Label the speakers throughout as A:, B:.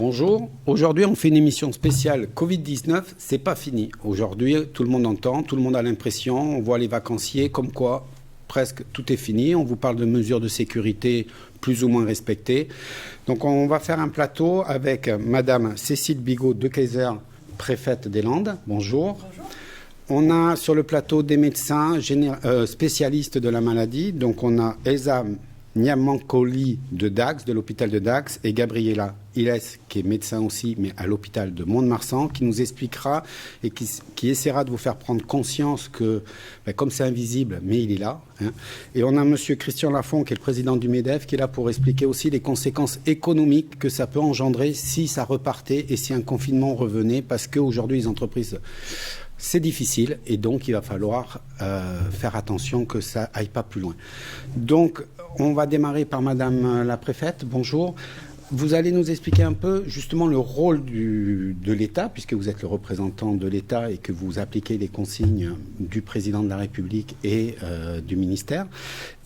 A: Bonjour, aujourd'hui on fait une émission spéciale Covid-19, c'est pas fini. Aujourd'hui tout le monde entend, tout le monde a l'impression, on voit les vacanciers comme quoi presque tout est fini. On vous parle de mesures de sécurité plus ou moins respectées. Donc on va faire un plateau avec Madame Cécile Bigot de Kayser, préfète des Landes. Bonjour. Bonjour. On a sur le plateau des médecins spécialistes de la maladie. Donc on a Elsa Niamankoli de Dax, de l'hôpital de Dax, et Gabriela Iles, qui est médecin aussi, mais à l'hôpital de Mont-de-Marsan, qui nous expliquera et qui essaiera de vous faire prendre conscience que, comme c'est invisible, mais il est là. Et on a Monsieur Christian Lafont, qui est le président du MEDEF, qui est là pour expliquer aussi les conséquences économiques que ça peut engendrer si ça repartait et si un confinement revenait, parce qu'aujourd'hui, les entreprises... C'est difficile et donc il va falloir faire attention que ça aille pas plus loin. Donc on va démarrer par Madame la préfète. Bonjour. Vous allez nous expliquer un peu justement le rôle de l'État, puisque vous êtes le représentant de l'État et que vous appliquez les consignes du président de la République et du ministère.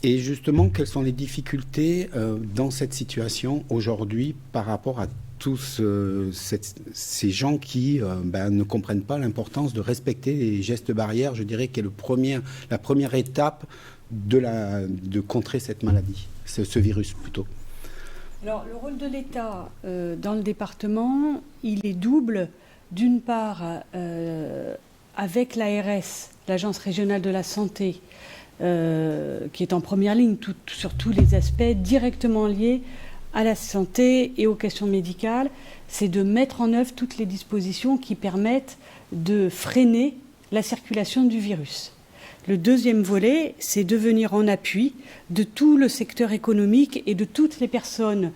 A: Et justement, quelles sont les difficultés dans cette situation aujourd'hui par rapport à tous ces gens qui ne comprennent pas l'importance de respecter les gestes barrières, je dirais, qui est la première étape de contrer cette maladie, ce virus plutôt.
B: Alors, le rôle de l'État dans le département, il est double. D'une part, avec l'ARS, l'Agence régionale de la santé, qui est en première ligne sur tous les aspects directement liés à la santé et aux questions médicales, c'est de mettre en œuvre toutes les dispositions qui permettent de freiner la circulation du virus. Le deuxième volet, c'est de venir en appui de tout le secteur économique et de toutes les personnes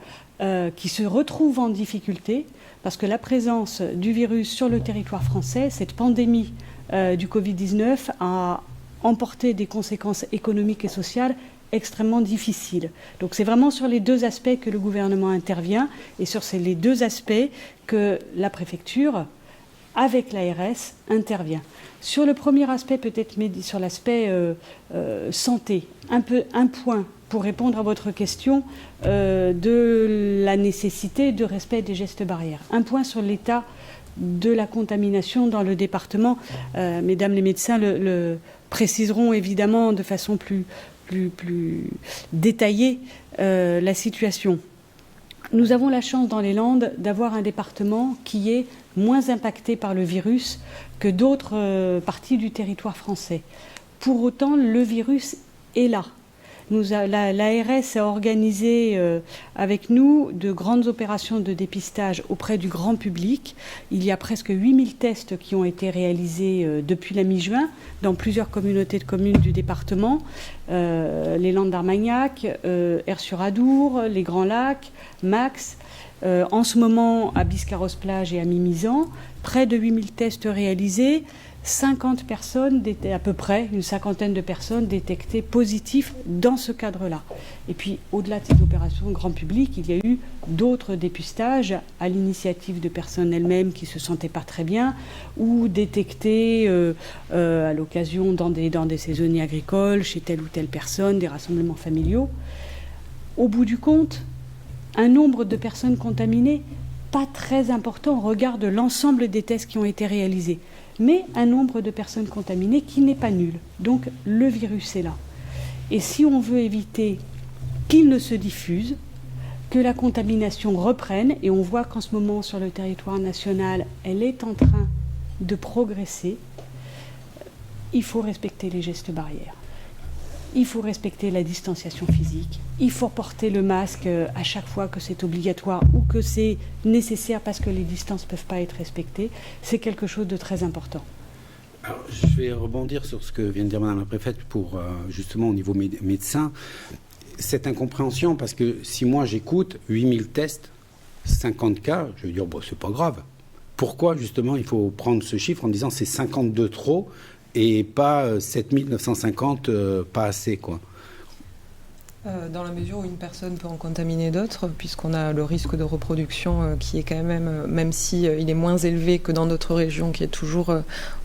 B: qui se retrouvent en difficulté, parce que la présence du virus sur le territoire français, cette pandémie du Covid-19 a emporté des conséquences économiques et sociales extrêmement difficiles. Donc c'est vraiment sur les deux aspects que le gouvernement intervient et sur les deux aspects que la préfecture, avec l'ARS, intervient. Sur le premier aspect, peut-être sur l'aspect santé, un point pour répondre à votre question de la nécessité de respect des gestes barrières. Un point sur l'état de la contamination dans le département. Mesdames les médecins le préciseront évidemment de façon plus détaillée la situation. Nous avons la chance dans les Landes d'avoir un département qui est moins impacté par le virus que d'autres parties du territoire français. Pour autant, le virus est là. L'ARS a organisé avec nous de grandes opérations de dépistage auprès du grand public. Il y a presque 8000 tests qui ont été réalisés depuis la mi-juin dans plusieurs communautés de communes du département. Les Landes d'Armagnac, Aire-sur-Adour, les Grands Lacs, Max. En ce moment, à Biscarrosse-Plage et à Mimizan, près de 8000 tests réalisés. 50 personnes, à peu près, une cinquantaine de personnes détectées positives dans ce cadre-là. Et puis, au-delà de ces opérations grand public, il y a eu d'autres dépistages à l'initiative de personnes elles-mêmes qui ne se sentaient pas très bien ou détectées à l'occasion dans des saisonniers agricoles, chez telle ou telle personne, des rassemblements familiaux. Au bout du compte, un nombre de personnes contaminées pas très important au regard de l'ensemble des tests qui ont été réalisés, mais un nombre de personnes contaminées qui n'est pas nul. Donc le virus est là. Et si on veut éviter qu'il ne se diffuse, que la contamination reprenne, et on voit qu'en ce moment sur le territoire national, elle est en train de progresser, il faut respecter les gestes barrières. Il faut respecter la distanciation physique. Il faut porter le masque à chaque fois que c'est obligatoire ou que c'est nécessaire parce que les distances ne peuvent pas être respectées. C'est quelque chose de très important.
A: Alors, je vais rebondir sur ce que vient de dire Madame la préfète pour justement au niveau médecin. Cette incompréhension, parce que si moi j'écoute 8000 tests, 50 cas, je vais dire c'est pas grave. Pourquoi justement il faut prendre ce chiffre en disant c'est 52 trop et pas 7950 pas assez, quoi.
C: Dans la mesure où une personne peut en contaminer d'autres, puisqu'on a le risque de reproduction qui est quand même si il est moins élevé que dans d'autres régions, qui est toujours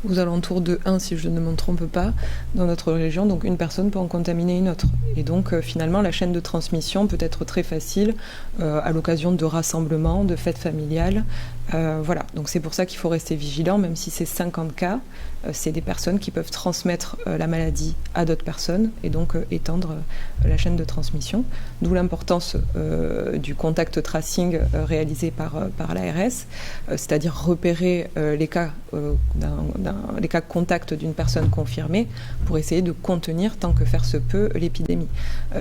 C: aux alentours de 1, si je ne me trompe pas, dans notre région, donc une personne peut en contaminer une autre. Et donc finalement, la chaîne de transmission peut être très facile à l'occasion de rassemblements, de fêtes familiales. Voilà, donc c'est pour ça qu'il faut rester vigilant, même si c'est 50 cas, c'est des personnes qui peuvent transmettre la maladie à d'autres personnes et donc étendre la chaîne de transmission. D'où l'importance du contact tracing réalisé par l'ARS, c'est-à-dire repérer les cas contacts d'une personne confirmée pour essayer de contenir, tant que faire se peut, l'épidémie.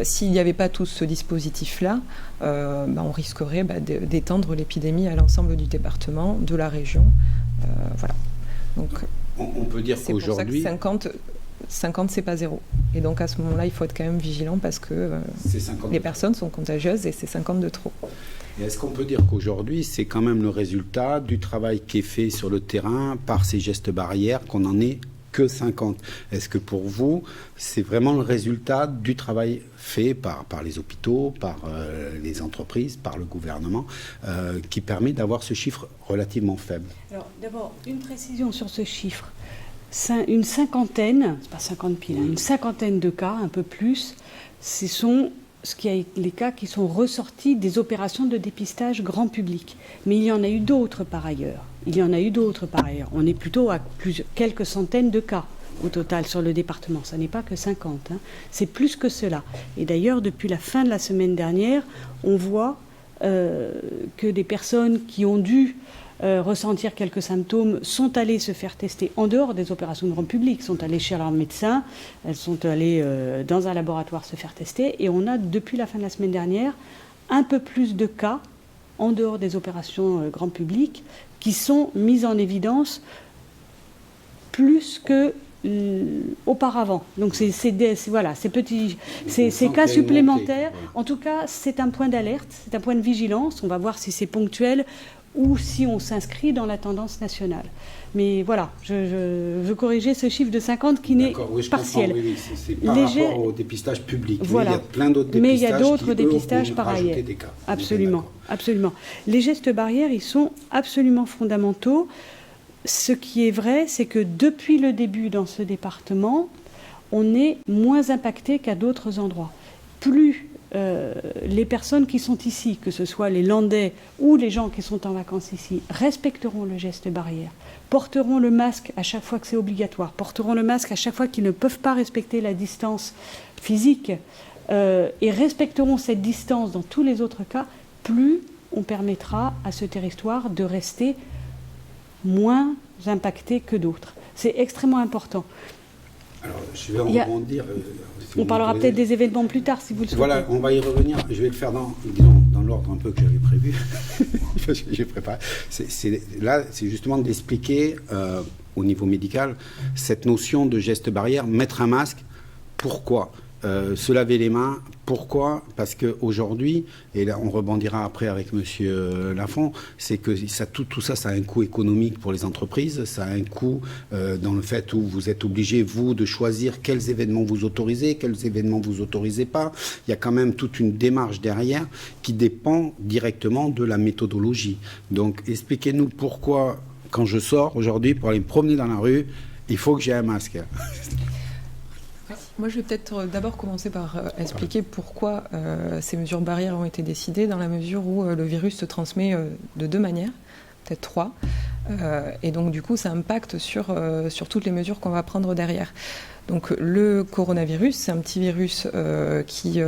C: S'il n'y avait pas tout ce dispositif-là, on risquerait d'étendre l'épidémie à l'ensemble du département, de la région. Voilà. Donc,
A: on peut dire qu'aujourd'hui...
C: C'est pour ça que 50, c'est pas 0. Et donc à ce moment-là, il faut être quand même vigilant parce que les personnes sont contagieuses et c'est 50 de trop.
A: Et est-ce qu'on peut dire qu'aujourd'hui, c'est quand même le résultat du travail qui est fait sur le terrain par ces gestes barrières, qu'on n'en est que 50? Est-ce que pour vous, c'est vraiment le résultat du travail fait par les hôpitaux, par les entreprises, par le gouvernement, qui permet d'avoir ce chiffre relativement faible?
B: Alors d'abord, une précision sur ce chiffre. Une cinquantaine, c'est pas 50 piles, une cinquantaine de cas, un peu plus, ce sont les cas qui sont ressortis des opérations de dépistage grand public. Mais il y en a eu d'autres par ailleurs. On est plutôt à quelques centaines de cas au total sur le département. Ça n'est pas que 50, c'est plus que cela. Et d'ailleurs, depuis la fin de la semaine dernière, on voit que des personnes qui ont dû ressentir quelques symptômes sont allées se faire tester en dehors des opérations de grand public, sont allées chez leur médecin, elles sont allées dans un laboratoire se faire tester, et on a depuis la fin de la semaine dernière un peu plus de cas en dehors des opérations grand public qui sont mis en évidence plus que auparavant. Donc ces cas supplémentaires, en tout cas c'est un point d'alerte, c'est un point de vigilance, on va voir si c'est ponctuel ou si on s'inscrit dans la tendance nationale. Mais voilà, je veux corriger ce chiffre de 50 qui n'est partiel.
A: Oui, c'est par rapport au dépistage public.
B: Voilà.
A: Mais il y a plein d'autres dépistages.
B: Mais il y a d'autres dépistages par ailleurs.
A: Des cas.
B: Absolument. Les gestes barrières, ils sont absolument fondamentaux. Ce qui est vrai, c'est que depuis le début dans ce département, on est moins impacté qu'à d'autres endroits. Plus les personnes qui sont ici, que ce soit les Landais ou les gens qui sont en vacances ici, respecteront le geste barrière, porteront le masque à chaque fois que c'est obligatoire, porteront le masque à chaque fois qu'ils ne peuvent pas respecter la distance physique et respecteront cette distance dans tous les autres cas, plus on permettra à ce territoire de rester moins impacté que d'autres. C'est extrêmement important.
A: Alors, je vais en rebondir.
B: On parlera peut-être des événements plus tard, si vous le souhaitez.
A: Voilà, on va y revenir. Je vais le faire dans l'ordre un peu que j'avais prévu. J'ai préparé. Là, c'est justement d'expliquer au niveau médical cette notion de geste barrière, mettre un masque. Pourquoi se laver les mains? Pourquoi? Parce qu'aujourd'hui, et là on rebondira après avec M. Lafont, c'est que tout ça, ça a un coût économique pour les entreprises, ça a un coût dans le fait où vous êtes obligé, vous, de choisir quels événements vous autorisez, quels événements vous autorisez pas. Il y a quand même toute une démarche derrière qui dépend directement de la méthodologie. Donc expliquez-nous pourquoi, quand je sors aujourd'hui pour aller me promener dans la rue, il faut que j'ai un masque.
C: Moi, je vais peut-être d'abord commencer par expliquer pourquoi ces mesures barrières ont été décidées, dans la mesure où le virus se transmet de 2 manières, peut-être 3. Et donc, du coup, ça impacte sur toutes les mesures qu'on va prendre derrière. Donc, le coronavirus, c'est un petit virus qui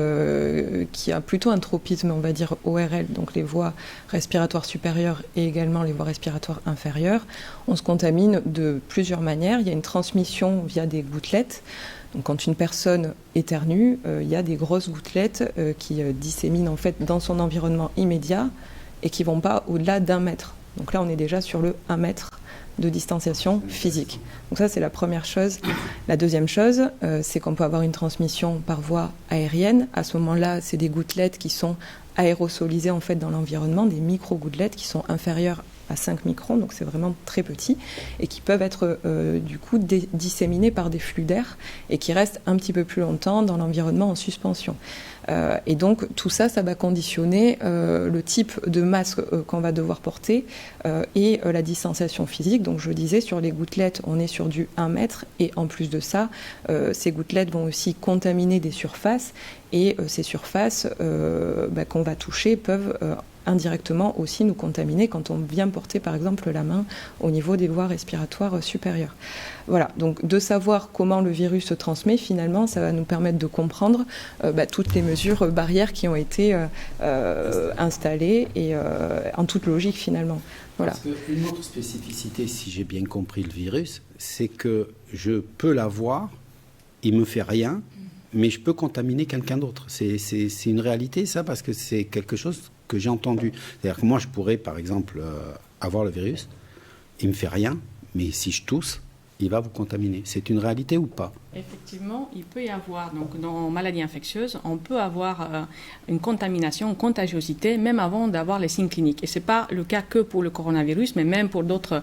C: a plutôt un tropisme, on va dire, ORL, donc les voies respiratoires supérieures et également les voies respiratoires inférieures. On se contamine de plusieurs manières. Il y a une transmission via des gouttelettes. Donc, quand une personne éternue, il y a des grosses gouttelettes qui disséminent en fait dans son environnement immédiat et qui ne vont pas au-delà d'1 mètre. Donc là, on est déjà sur le 1 mètre de distanciation physique. Donc ça, c'est la première chose. La deuxième chose, c'est qu'on peut avoir une transmission par voie aérienne. À ce moment-là, c'est des gouttelettes qui sont aérosolisées en fait dans l'environnement, des micro-gouttelettes qui sont inférieures à 5 microns, donc c'est vraiment très petit, et qui peuvent être du coup disséminés par des flux d'air et qui restent un petit peu plus longtemps dans l'environnement en suspension. Et donc tout ça, ça va conditionner le type de masque qu'on va devoir porter et la distanciation physique. Donc je le disais, sur les gouttelettes, on est sur du 1 mètre, et en plus de ça, ces gouttelettes vont aussi contaminer des surfaces, et ces surfaces qu'on va toucher peuvent indirectement aussi nous contaminer quand on vient porter par exemple la main au niveau des voies respiratoires supérieures. Voilà, donc de savoir comment le virus se transmet, finalement, ça va nous permettre de comprendre toutes les mesures barrières qui ont été installées, et en toute logique finalement. Voilà.
A: Parce qu'une autre spécificité, si j'ai bien compris le virus, c'est que je peux l'avoir, il ne me fait rien, mais je peux contaminer quelqu'un d'autre. C'est une réalité, ça, parce que c'est quelque chose que j'ai entendu. C'est-à-dire que moi, je pourrais, par exemple, avoir le virus, il ne me fait rien, mais si je tousse, il va vous contaminer. C'est une réalité ou pas ?
D: Effectivement, il peut y avoir, donc dans maladies infectieuses, on peut avoir une contamination, une contagiosité, même avant d'avoir les signes cliniques. Et ce n'est pas le cas que pour le coronavirus, mais même pour d'autres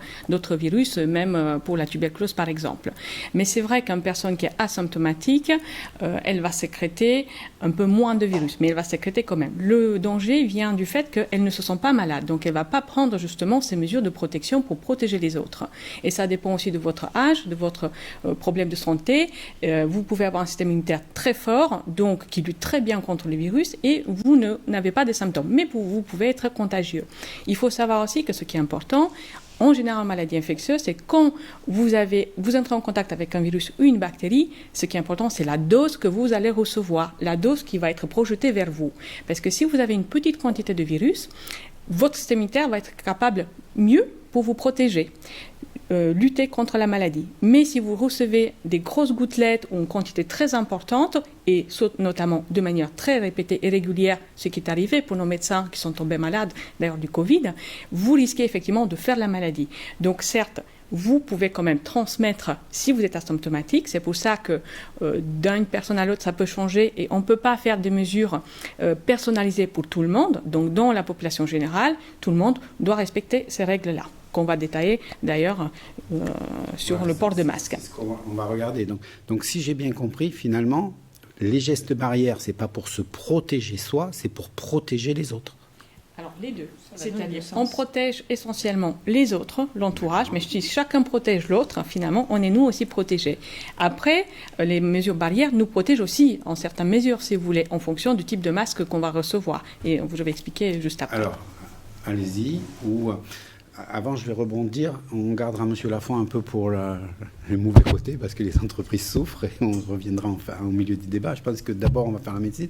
D: virus, même pour la tuberculose par exemple. Mais c'est vrai qu'une personne qui est asymptomatique, elle va sécréter un peu moins de virus, mais elle va sécréter quand même. Le danger vient du fait qu'elle ne se sent pas malade, donc elle ne va pas prendre justement ces mesures de protection pour protéger les autres. Et ça dépend aussi de votre âge, de votre problème de santé. Vous pouvez avoir un système immunitaire très fort, donc qui lutte très bien contre le virus, et vous n'avez pas de symptômes, mais vous pouvez être contagieux. Il faut savoir aussi que ce qui est important, en général en maladie infectieuse, c'est quand vous entrez en contact avec un virus ou une bactérie, ce qui est important, c'est la dose que vous allez recevoir, la dose qui va être projetée vers vous. Parce que si vous avez une petite quantité de virus, votre système immunitaire va être capable mieux pour vous protéger. Lutter contre la maladie. Mais si vous recevez des grosses gouttelettes ou une quantité très importante, et notamment de manière très répétée et régulière, ce qui est arrivé pour nos médecins qui sont tombés malades, d'ailleurs du Covid, vous risquez effectivement de faire la maladie. Donc certes, vous pouvez quand même transmettre si vous êtes asymptomatique. C'est pour ça que d'une personne à l'autre, ça peut changer et on ne peut pas faire des mesures personnalisées pour tout le monde. Donc dans la population générale, tout le monde doit respecter ces règles-là, qu'on va détailler d'ailleurs sur le port de masque.
A: C'est ce qu'on va regarder. Donc si j'ai bien compris, finalement, les gestes barrières, ce n'est pas pour se protéger soi, c'est pour protéger les autres.
D: Alors les deux, c'est-à-dire on protège essentiellement les autres, l'entourage, mais si chacun protège l'autre, finalement, on est nous aussi protégés. Après, les mesures barrières nous protègent aussi, en certaines mesures, si vous voulez, en fonction du type de masque qu'on va recevoir. Et je vais expliquer juste après.
A: Alors, allez-y, avant, je vais rebondir. On gardera M. Lafont un peu pour le mauvais côté, parce que les entreprises souffrent, et on reviendra enfin au milieu du débat. Je pense que d'abord, on va faire la médecine.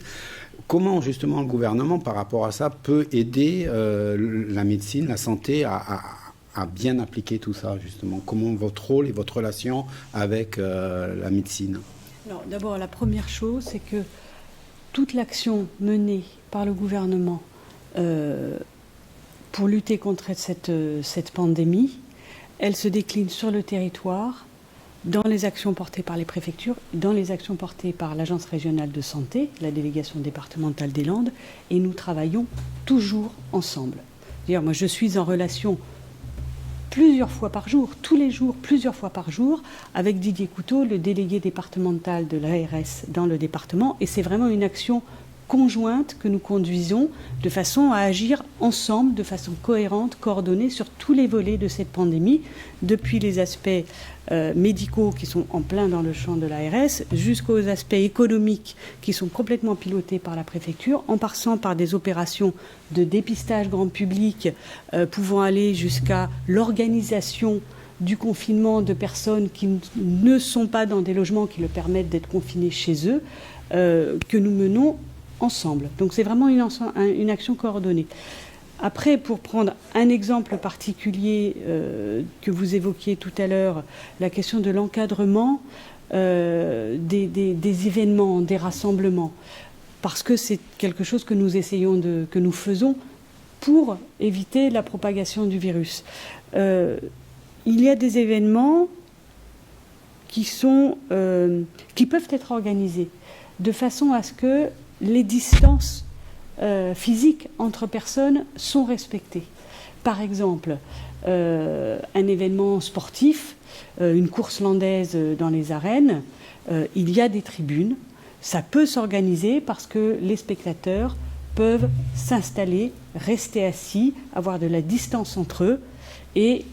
A: Comment, justement, le gouvernement, par rapport à ça, peut aider la médecine, la santé, à bien appliquer tout ça, justement ? Comment votre rôle et votre relation avec la médecine ?
B: Alors, d'abord, la première chose, c'est que toute l'action menée par le gouvernement pour lutter contre cette pandémie, elle se décline sur le territoire, dans les actions portées par les préfectures, dans les actions portées par l'Agence régionale de santé, la délégation départementale des Landes, et nous travaillons toujours ensemble. D'ailleurs, moi, je suis en relation plusieurs fois par jour, tous les jours, plusieurs fois par jour, avec Didier Couteau, le délégué départemental de l'ARS dans le département, et c'est vraiment une action conjointe que nous conduisons de façon à agir ensemble, de façon cohérente, coordonnée sur tous les volets de cette pandémie, depuis les aspects médicaux qui sont en plein dans le champ de l'ARS, jusqu'aux aspects économiques qui sont complètement pilotés par la préfecture, en passant par des opérations de dépistage grand public pouvant aller jusqu'à l'organisation du confinement de personnes qui ne sont pas dans des logements qui leur permettent d'être confinés chez eux, que nous menons ensemble. Donc c'est vraiment une action coordonnée. Après, pour prendre un exemple particulier que vous évoquiez tout à l'heure, la question de l'encadrement des événements, des rassemblements, parce que c'est quelque chose que nous faisons pour éviter la propagation du virus. Il y a des événements qui peuvent être organisés de façon à ce que les distances physiques entre personnes sont respectées. par exemple, un événement sportif, une course landaise dans les arènes, il y a des tribunes. Ça peut s'organiser parce que les spectateurs peuvent s'installer, rester assis, avoir de la distance entre eux. Et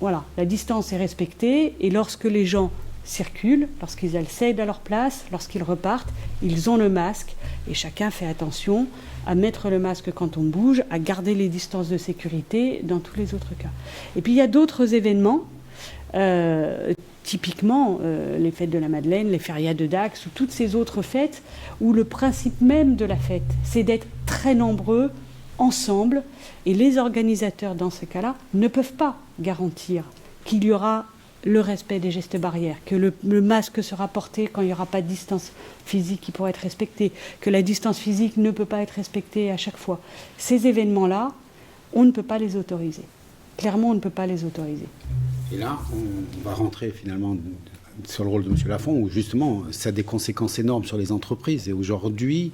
B: voilà, la distance est respectée. Et lorsque les gens circulent, lorsqu'ils accèdent à leur place, lorsqu'ils repartent, ils ont le masque. Et chacun fait attention à mettre le masque quand on bouge, à garder les distances de sécurité dans tous les autres cas. Et puis il y a d'autres événements, typiquement les fêtes de la Madeleine, les férias de Dax, ou toutes ces autres fêtes, où le principe même de la fête, c'est d'être très nombreux, ensemble, et les organisateurs dans ce cas-là ne peuvent pas garantir qu'il y aura le respect des gestes barrières, que le masque sera porté quand il n'y aura pas de distance physique qui pourra être respectée, que la distance physique ne peut pas être respectée à chaque fois. Ces événements-là, on ne peut pas les autoriser. Clairement, on ne peut pas les autoriser.
A: Et là, on va rentrer finalement sur le rôle de M. Lafont, où justement, ça a des conséquences énormes sur les entreprises. Et aujourd'hui,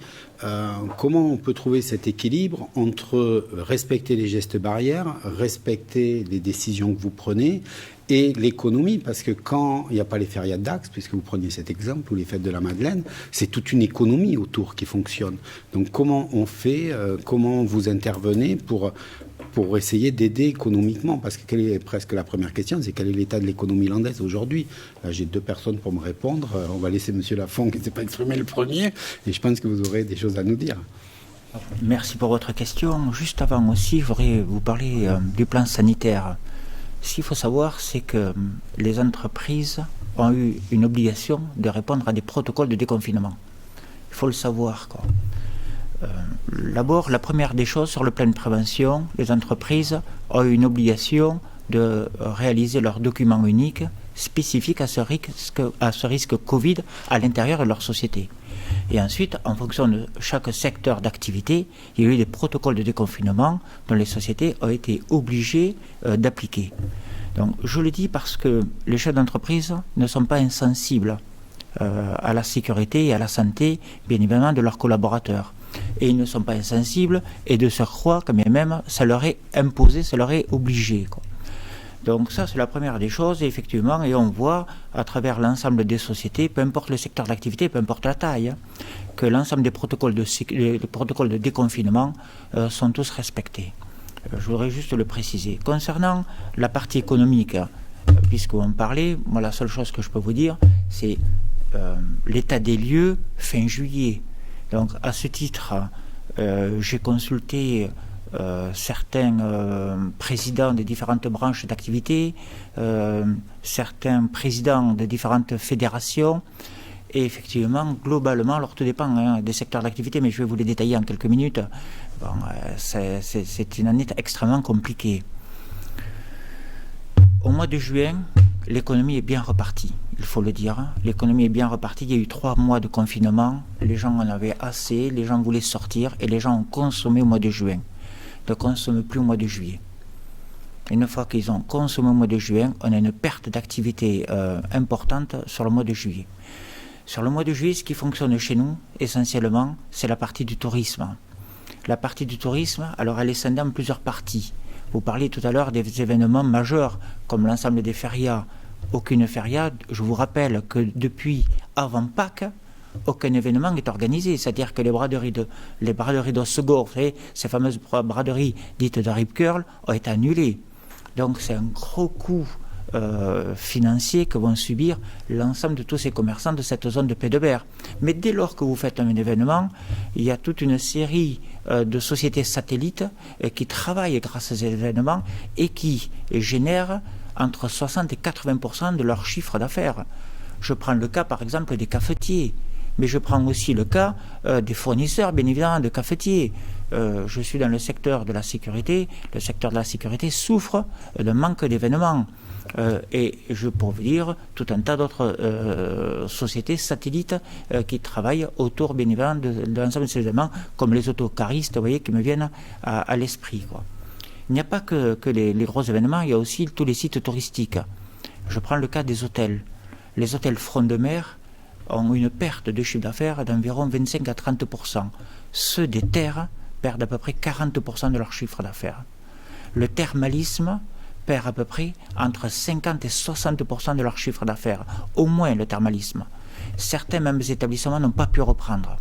A: comment on peut trouver cet équilibre entre respecter les gestes barrières, respecter les décisions que vous prenez, et l'économie, parce que quand il n'y a pas les férias de Dax, puisque vous preniez cet exemple, ou les fêtes de la Madeleine, c'est toute une économie autour qui fonctionne. Donc comment on fait, comment vous intervenez pour essayer d'aider économiquement? Parce que quelle est presque la première question, c'est quel est l'état de l'économie landaise aujourd'hui? Là, j'ai 2 personnes pour me répondre. On va laisser M. Lafont qui ne s'est pas exprimé le premier, et je pense que vous aurez des choses à nous dire.
E: Merci pour votre question. Juste avant aussi, je voudrais vous parler du plan sanitaire. Ce qu'il faut savoir, c'est que les entreprises ont eu une obligation de répondre à des protocoles de déconfinement. Il faut le savoir, quoi. D'abord, la première des choses, sur le plan de prévention, les entreprises ont eu une obligation de réaliser leur document unique spécifique à ce risque Covid à l'intérieur de leur société. Et ensuite, en fonction de chaque secteur d'activité, il y a eu des protocoles de déconfinement dont les sociétés ont été obligées d'appliquer. Donc, je le dis parce que les chefs d'entreprise ne sont pas insensibles à la sécurité et à la santé, bien évidemment, de leurs collaborateurs. Et ils ne sont pas insensibles, et de surcroît, quand même, ça leur est imposé, ça leur est obligé, quoi. Donc ça, c'est la première des choses, et effectivement, et on voit à travers l'ensemble des sociétés, peu importe le secteur d'activité, peu importe la taille, que l'ensemble des protocoles de déconfinement sont tous respectés. Je voudrais juste le préciser. Concernant la partie économique, puisqu'on parlait, moi la seule chose que je peux vous dire, c'est l'état des lieux fin juillet. Donc à ce titre, j'ai consulté certains présidents des différentes branches d'activité, certains présidents de différentes fédérations, et effectivement, globalement, alors tout dépend des secteurs d'activité, mais je vais vous les détailler en quelques minutes. Bon, c'est une année extrêmement compliquée. Au mois de juin, l'économie est bien repartie, il faut le dire. L'économie est bien repartie, il y a eu 3 mois de confinement, les gens en avaient assez, les gens voulaient sortir, et les gens ont consommé au mois de juin. Ne consomment plus au mois de juillet. Une fois qu'ils ont consommé au mois de juin, on a une perte d'activité importante sur le mois de juillet. Sur le mois de juillet, ce qui fonctionne chez nous, essentiellement, c'est la partie du tourisme. La partie du tourisme, alors elle est scindée en plusieurs parties. Vous parliez tout à l'heure des événements majeurs, comme l'ensemble des férias. Aucune feria, je vous rappelle que depuis avant Pâques, aucun événement n'est organisé. C'est-à-dire que les braderies d'Ossegor, vous savez, ces fameuses braderies dites de Rip Curl, ont été annulées. Donc c'est un gros coût financier que vont subir l'ensemble de tous ces commerçants de cette zone de Pays de Berre. Mais dès lors que vous faites un événement, il y a toute une série de sociétés satellites qui travaillent grâce à ces événements et qui génèrent entre 60 et 80% de leur chiffre d'affaires. Je prends le cas par exemple des cafetiers, mais je prends aussi le cas des fournisseurs, bien évidemment, de cafetiers. Je suis dans le secteur de la sécurité. Le secteur de la sécurité souffre d'un manque d'événements. Et je peux vous dire tout un tas d'autres sociétés satellites qui travaillent autour, bien évidemment, de l'ensemble de ces événements, comme les autocaristes, vous voyez, qui me viennent à l'esprit, quoi. Il n'y a pas que les gros événements, il y a aussi tous les sites touristiques. Je prends le cas des hôtels. Les hôtels front de mer ont une perte de chiffre d'affaires d'environ 25 à 30%. Ceux des terres perdent à peu près 40% de leur chiffre d'affaires. le thermalisme perd à peu près entre 50 et 60% de leur chiffre d'affaires, au moins le thermalisme. Certains mêmes établissements n'ont pas pu reprendre.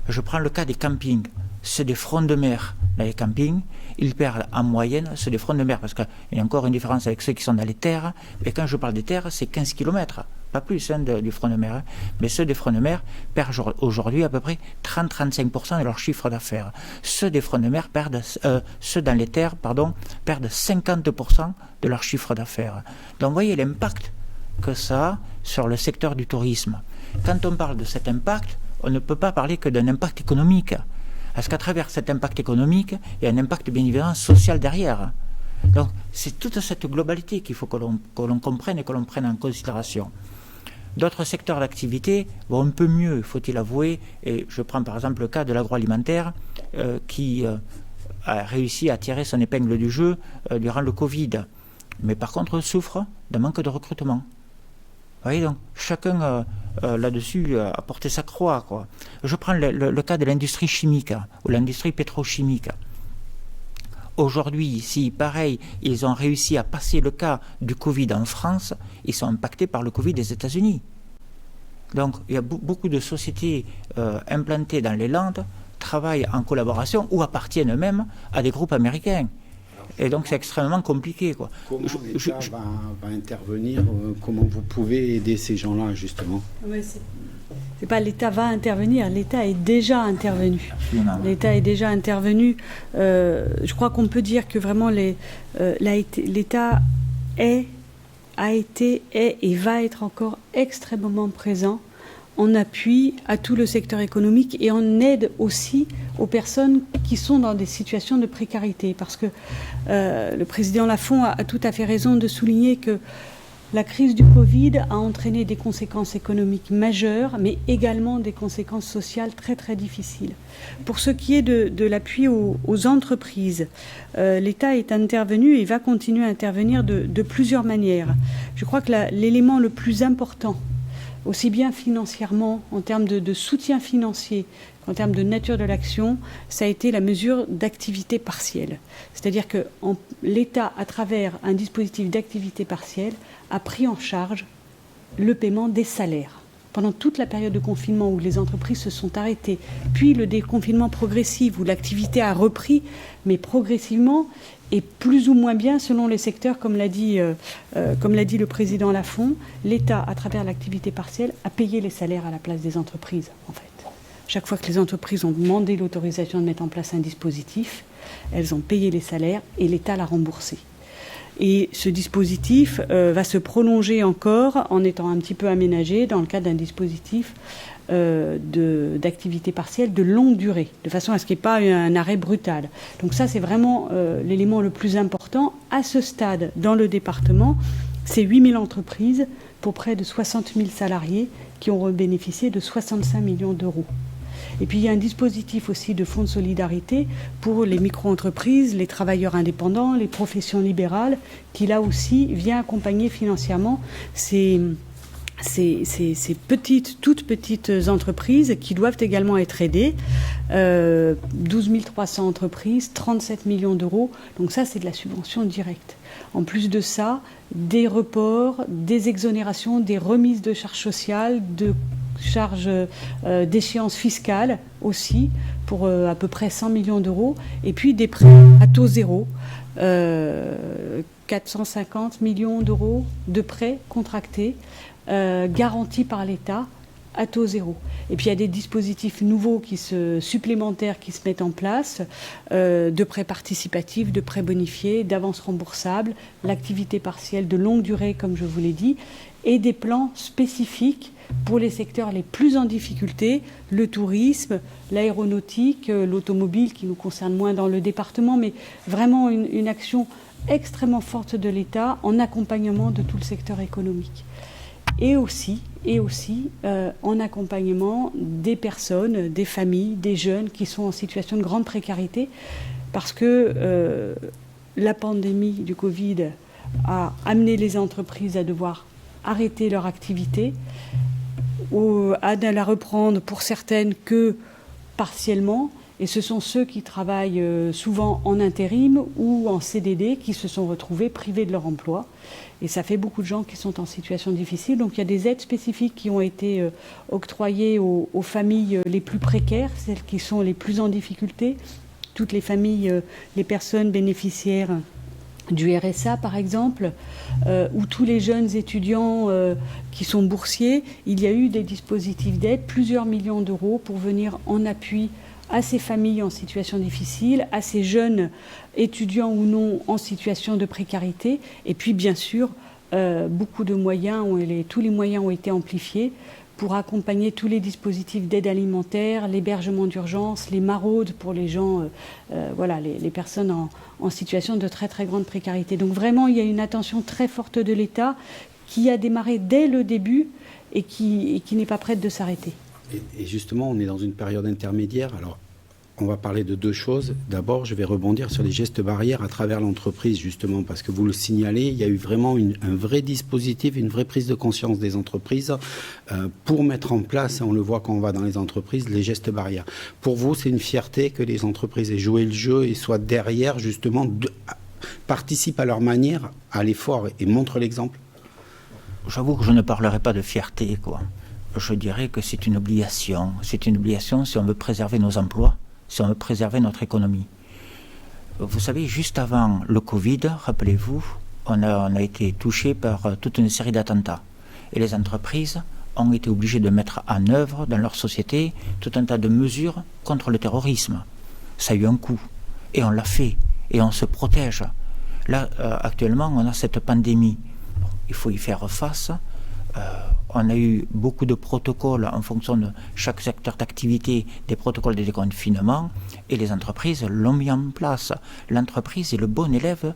E: Je prends le cas des campings, ceux des fronts de mer dans les campings, ils perdent en moyenne ceux des fronts de mer, parce qu'il y a encore une différence avec ceux qui sont dans les terres, et quand je parle des terres, c'est 15 km, pas plus du front de mer, hein. Mais ceux des fronts de mer perdent aujourd'hui à peu près 30-35% de leur chiffre d'affaires. Ceux des fronts de mer ceux dans les terres, perdent 50% de leur chiffre d'affaires. Donc vous voyez l'impact que ça a sur le secteur du tourisme. Quand on parle de cet impact, on ne peut pas parler que d'un impact économique. Parce qu'à travers cet impact économique, il y a un impact bien évidemment social derrière. Donc c'est toute cette globalité qu'il faut que l'on comprenne et que l'on prenne en considération. D'autres secteurs d'activité vont un peu mieux, faut-il avouer, et je prends par exemple le cas de l'agroalimentaire qui a réussi à tirer son épingle du jeu durant le Covid. Mais par contre souffre d'un manque de recrutement. Vous voyez, donc chacun là-dessus a porté sa croix, quoi. Je prends le cas de l'industrie chimique ou l'industrie pétrochimique. Aujourd'hui, si pareil, ils ont réussi à passer le cas du Covid en France, ils sont impactés par le Covid des États-Unis. Donc il y a beaucoup de sociétés implantées dans les Landes travaillent en collaboration ou appartiennent eux-mêmes à des groupes américains. Et donc c'est extrêmement compliqué, quoi.
A: Comment l'État va intervenir, comment vous pouvez aider ces gens-là, justement?
B: Ouais, c'est pas l'État va intervenir, l'État est déjà intervenu. L'État est déjà intervenu. Je crois qu'on peut dire que vraiment l'État a été, est et va être encore extrêmement présent en appui à tout le secteur économique et en aide aussi aux personnes qui sont dans des situations de précarité. Parce que le président Lafont a tout à fait raison de souligner que la crise du Covid a entraîné des conséquences économiques majeures, mais également des conséquences sociales très très difficiles. Pour ce qui est de l'appui aux entreprises, l'État est intervenu et va continuer à intervenir de plusieurs manières. Je crois que l'élément le plus important, aussi bien financièrement, en termes de soutien financier, qu'en termes de nature de l'action, ça a été la mesure d'activité partielle. C'est-à-dire que l'État, à travers un dispositif d'activité partielle, a pris en charge le paiement des salaires. Pendant toute la période de confinement où les entreprises se sont arrêtées, puis le déconfinement progressif où l'activité a repris, mais progressivement et plus ou moins bien selon les secteurs, comme l'a dit le président Lafont, l'État, à travers l'activité partielle, a payé les salaires à la place des entreprises, en fait. Chaque fois que les entreprises ont demandé l'autorisation de mettre en place un dispositif, elles ont payé les salaires et l'État l'a remboursé. Et ce dispositif va se prolonger encore en étant un petit peu aménagé dans le cadre d'un dispositif d'activité partielle de longue durée, de façon à ce qu'il n'y ait pas un arrêt brutal. Donc ça, c'est vraiment l'élément le plus important. À ce stade, dans le département, c'est 8000 entreprises pour près de 60 000 salariés qui ont bénéficié de 65 millions d'euros. Et puis il y a un dispositif aussi de fonds de solidarité pour les micro-entreprises, les travailleurs indépendants, les professions libérales, qui là aussi vient accompagner financièrement ces toutes petites entreprises qui doivent également être aidées. 12 300 entreprises, 37 millions d'euros. Donc ça, c'est de la subvention directe. En plus de ça, des reports, des exonérations, des remises de charges sociales, de charges d'échéances fiscales aussi, pour à peu près 100 millions d'euros. Et puis des prêts à taux zéro. 450 millions d'euros de prêts contractés, garantis par l'État à taux zéro. Et puis il y a des dispositifs nouveaux supplémentaires qui se mettent en place, de prêts participatifs, de prêts bonifiés, d'avances remboursables, l'activité partielle de longue durée, comme je vous l'ai dit, et des plans spécifiques pour les secteurs les plus en difficulté, le tourisme, l'aéronautique, l'automobile qui nous concerne moins dans le département, mais vraiment une action extrêmement forte de l'État en accompagnement de tout le secteur économique. Et aussi en accompagnement des personnes, des familles, des jeunes qui sont en situation de grande précarité, parce que la pandémie du Covid a amené les entreprises à devoir arrêter leur activité, ou à ne la reprendre pour certaines que partiellement, Et ce sont ceux qui travaillent souvent en intérim ou en CDD qui se sont retrouvés privés de leur emploi. Et ça fait beaucoup de gens qui sont en situation difficile. Donc il y a des aides spécifiques qui ont été octroyées aux familles les plus précaires, celles qui sont les plus en difficulté. Toutes les familles, les personnes bénéficiaires du RSA par exemple, ou tous les jeunes étudiants qui sont boursiers, il y a eu des dispositifs d'aide, plusieurs millions d'euros pour venir en appui à ces familles en situation difficile, à ces jeunes étudiants ou non en situation de précarité. Et puis bien sûr, beaucoup de moyens, tous les moyens ont été amplifiés pour accompagner tous les dispositifs d'aide alimentaire, l'hébergement d'urgence, les maraudes pour les gens, les personnes en situation de très très grande précarité. Donc vraiment, il y a une attention très forte de l'État qui a démarré dès le début et qui n'est pas prête de s'arrêter.
A: Et justement, on est dans une période intermédiaire. Alors, on va parler de deux choses. D'abord, je vais rebondir sur les gestes barrières à travers l'entreprise, justement, parce que vous le signalez, il y a eu vraiment un vrai dispositif, une vraie prise de conscience des entreprises pour mettre en place, on le voit quand on va dans les entreprises, les gestes barrières. Pour vous, c'est une fierté que les entreprises aient joué le jeu et soient derrière, justement, participent à leur manière à l'effort et montrent l'exemple?
E: J'avoue que je ne parlerai pas de fierté, quoi. Je dirais que c'est une obligation. C'est une obligation si on veut préserver nos emplois, si on veut préserver notre économie. Vous savez, juste avant le Covid, rappelez-vous, on a été touché par toute une série d'attentats. Et les entreprises ont été obligées de mettre en œuvre dans leur société tout un tas de mesures contre le terrorisme. Ça a eu un coût. Et on l'a fait. Et on se protège. Là, actuellement, on a cette pandémie. Il faut y faire face. On a eu beaucoup de protocoles en fonction de chaque secteur d'activité, des protocoles de déconfinement, et les entreprises l'ont mis en place. L'entreprise est le bon élève,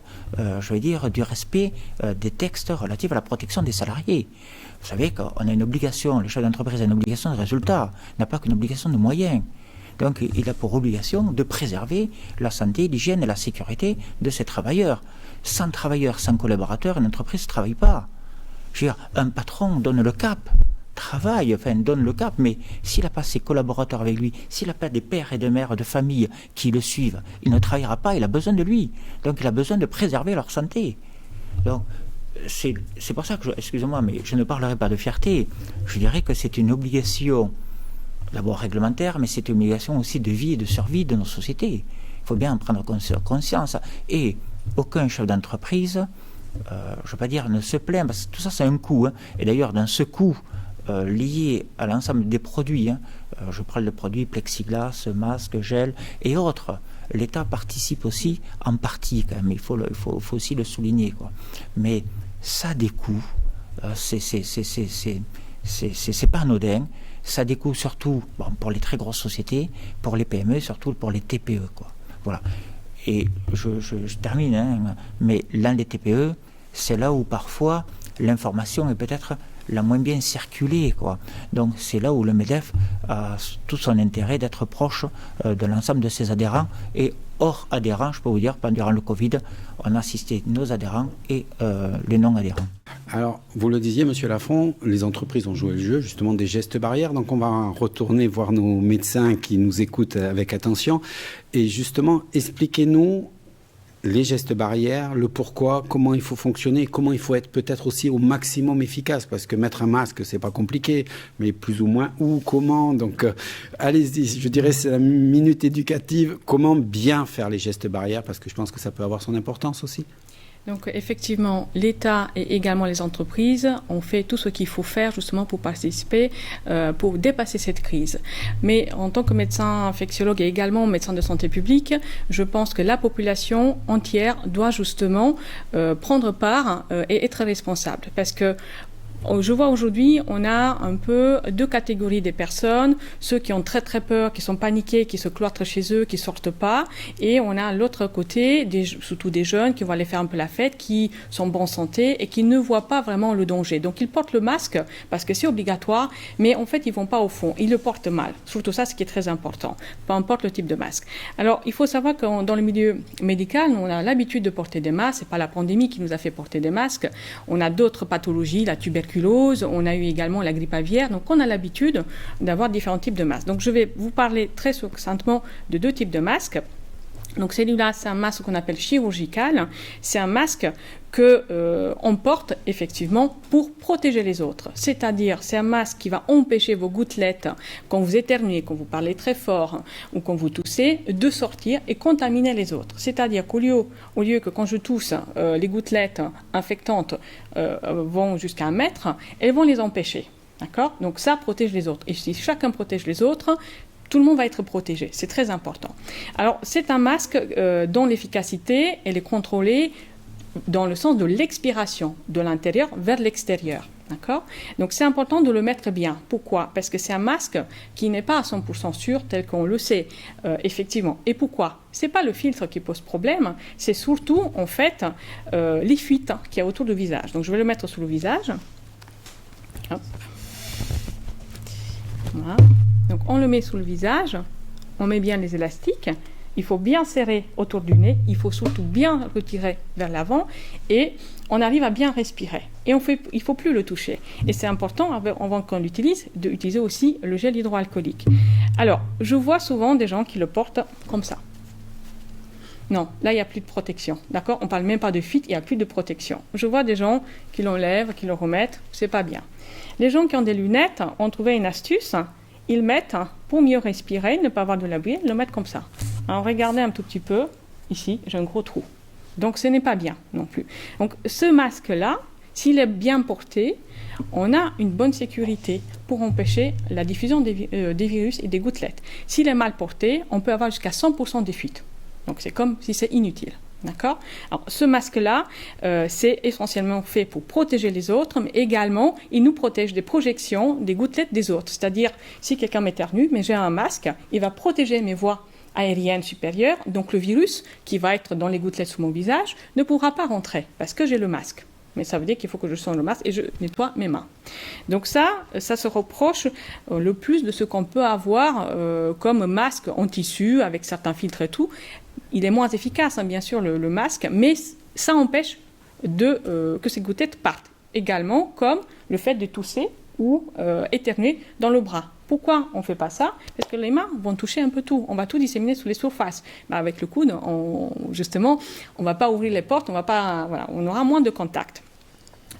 E: du respect des textes relatifs à la protection des salariés. Vous savez qu'on a une obligation, le chef d'entreprise a une obligation de résultat, n'a pas qu'une obligation de moyens. Donc il a pour obligation de préserver la santé, l'hygiène et la sécurité de ses travailleurs. Sans travailleurs, sans collaborateurs, une entreprise ne travaille pas. Je veux dire, un patron donne le cap, donne le cap, mais s'il n'a pas ses collaborateurs avec lui, s'il n'a pas des pères et des mères de famille qui le suivent, il ne travaillera pas, il a besoin de lui. Donc il a besoin de préserver leur santé. Donc c'est pour ça que, excusez-moi, mais je ne parlerai pas de fierté. Je dirais que c'est une obligation, d'abord réglementaire, mais c'est une obligation aussi de vie et de survie de nos sociétés. Il faut bien en prendre conscience. Et aucun chef d'entreprise, je ne veux pas dire ne se plaint, parce que tout ça c'est un coût. Et d'ailleurs, dans ce coût lié à l'ensemble des produits, je parle de produits plexiglas, masques, gel et autres, l'État participe aussi en partie quand même, il faut aussi le souligner, quoi. Mais ça a des coûts, c'est pas anodin, ça a des coûts surtout pour les très grosses sociétés, pour les PME, surtout pour les TPE, quoi. Voilà. Et je termine, mais dans les TPE, c'est là où parfois l'information est peut-être la moins bien circulée, quoi. Donc c'est là où le MEDEF a tout son intérêt d'être proche de l'ensemble de ses adhérents. Et hors adhérents, je peux vous dire, pendant le Covid, on a assisté nos adhérents et les non-adhérents.
A: Alors, vous le disiez, Monsieur Lafont, les entreprises ont joué le jeu, justement, des gestes barrières. Donc, on va retourner voir nos médecins qui nous écoutent avec attention. Et justement, expliquez-nous les gestes barrières, le pourquoi, comment il faut fonctionner, comment il faut être peut-être aussi au maximum efficace. Parce que mettre un masque, c'est pas compliqué, mais plus ou moins où, comment. Donc, allez-y, je dirais c'est la minute éducative. Comment bien faire les gestes barrières, parce que je pense que ça peut avoir son importance aussi.
D: Donc effectivement, l'État et également les entreprises ont fait tout ce qu'il faut faire justement pour participer, pour dépasser cette crise. Mais en tant que médecin infectiologue et également médecin de santé publique, je pense que la population entière doit justement prendre part et être responsable. Parce que je vois aujourd'hui, on a un peu deux catégories de personnes, ceux qui ont très très peur, qui sont paniqués, qui se cloîtrent chez eux, qui sortent pas, et on a l'autre côté, surtout des jeunes qui vont aller faire un peu la fête, qui sont en bonne santé et qui ne voient pas vraiment le danger. Donc ils portent le masque parce que c'est obligatoire, mais en fait ils vont pas au fond, ils le portent mal. Surtout ça, ce qui est très important, peu importe le type de masque. Alors il faut savoir que dans le milieu médical, on a l'habitude de porter des masques, c'est pas la pandémie qui nous a fait porter des masques, on a d'autres pathologies, la tuberculose, tuberculose, on a eu également la grippe aviaire. Donc, on a l'habitude d'avoir différents types de masques. Donc, je vais vous parler très succinctement de 2 types de masques. Donc, celui-là, c'est un masque qu'on appelle chirurgical. C'est un masque qu'on porte effectivement pour protéger les autres. C'est-à-dire, c'est un masque qui va empêcher vos gouttelettes, quand vous éternuez, quand vous parlez très fort ou quand vous toussez, de sortir et contaminer les autres. C'est-à-dire qu'au lieu que quand je tousse, les gouttelettes infectantes vont jusqu'à 1 mètre, elles vont les empêcher. D'accord ? Donc ça protège les autres. Et si chacun protège les autres, tout le monde va être protégé. C'est très important. Alors, c'est un masque dont l'efficacité, elle est contrôlée dans le sens de l'expiration de l'intérieur vers l'extérieur. D'accord ? Donc, c'est important de le mettre bien. Pourquoi ? Parce que c'est un masque qui n'est pas à 100% sûr, tel qu'on le sait, effectivement. Et pourquoi ? Ce n'est pas le filtre qui pose problème, c'est surtout, en fait, les fuites qu'il y a autour du visage. Donc, je vais le mettre sous le visage. Hop. Voilà. Donc, on le met sous le visage, on met bien les élastiques, il faut bien serrer autour du nez, il faut surtout bien retirer vers l'avant et on arrive à bien respirer. Et il ne faut plus le toucher. Et c'est important, avant qu'on l'utilise, d'utiliser aussi le gel hydroalcoolique. Alors, je vois souvent des gens qui le portent comme ça. Non, là, il n'y a plus de protection. D'accord ? On ne parle même pas de fuite, il n'y a plus de protection. Je vois des gens qui l'enlèvent, qui le remettent, c'est pas bien. Les gens qui ont des lunettes ont trouvé une astuce. Ils mettent, pour mieux respirer, ne pas avoir de la buée, le mettre comme ça. Alors, regardez un tout petit peu. Ici, j'ai un gros trou. Donc, ce n'est pas bien non plus. Donc, ce masque-là, s'il est bien porté, on a une bonne sécurité pour empêcher la diffusion des virus et des gouttelettes. S'il est mal porté, on peut avoir jusqu'à 100% de fuite. Donc, c'est comme si c'est inutile. D'accord ? Alors, ce masque-là, c'est essentiellement fait pour protéger les autres, mais également, il nous protège des projections, des gouttelettes des autres. C'est-à-dire, si quelqu'un m'éternue, mais j'ai un masque, il va protéger mes voies aériennes supérieures, donc le virus qui va être dans les gouttelettes sous mon visage ne pourra pas rentrer parce que j'ai le masque. Mais ça veut dire qu'il faut que je sonde le masque et je nettoie mes mains. Donc ça se rapproche le plus de ce qu'on peut avoir comme masque en tissu avec certains filtres et tout. Il est moins efficace, hein, bien sûr, le masque, mais ça empêche que ces gouttelettes partent. Également, comme le fait de tousser ou éternuer dans le bras. Pourquoi on ne fait pas ça ? Parce que les mains vont toucher un peu tout. On va tout disséminer sous les surfaces. Avec le coude, justement, on ne va pas ouvrir les portes, on aura moins de contact.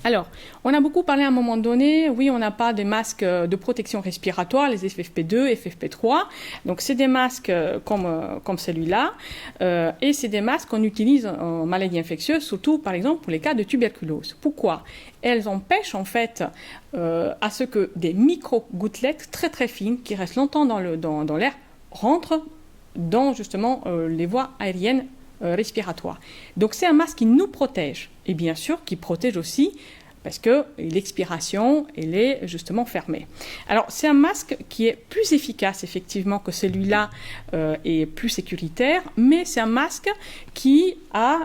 D: Alors, on a beaucoup parlé à un moment donné, oui, on n'a pas des masques de protection respiratoire, les FFP2, FFP3. Donc, c'est des masques comme celui-là. Et c'est des masques qu'on utilise en maladie infectieuse, surtout, par exemple, pour les cas de tuberculose. Pourquoi ? Elles empêchent, en fait, à ce que des micro-gouttelettes très, très fines, qui restent longtemps dans l'air, rentrent dans, justement, les voies aériennes respiratoire. Donc c'est un masque qui nous protège et bien sûr qui protège aussi parce que l'expiration elle est justement fermée. Alors c'est un masque qui est plus efficace effectivement que celui-là et plus sécuritaire, mais c'est un masque qui a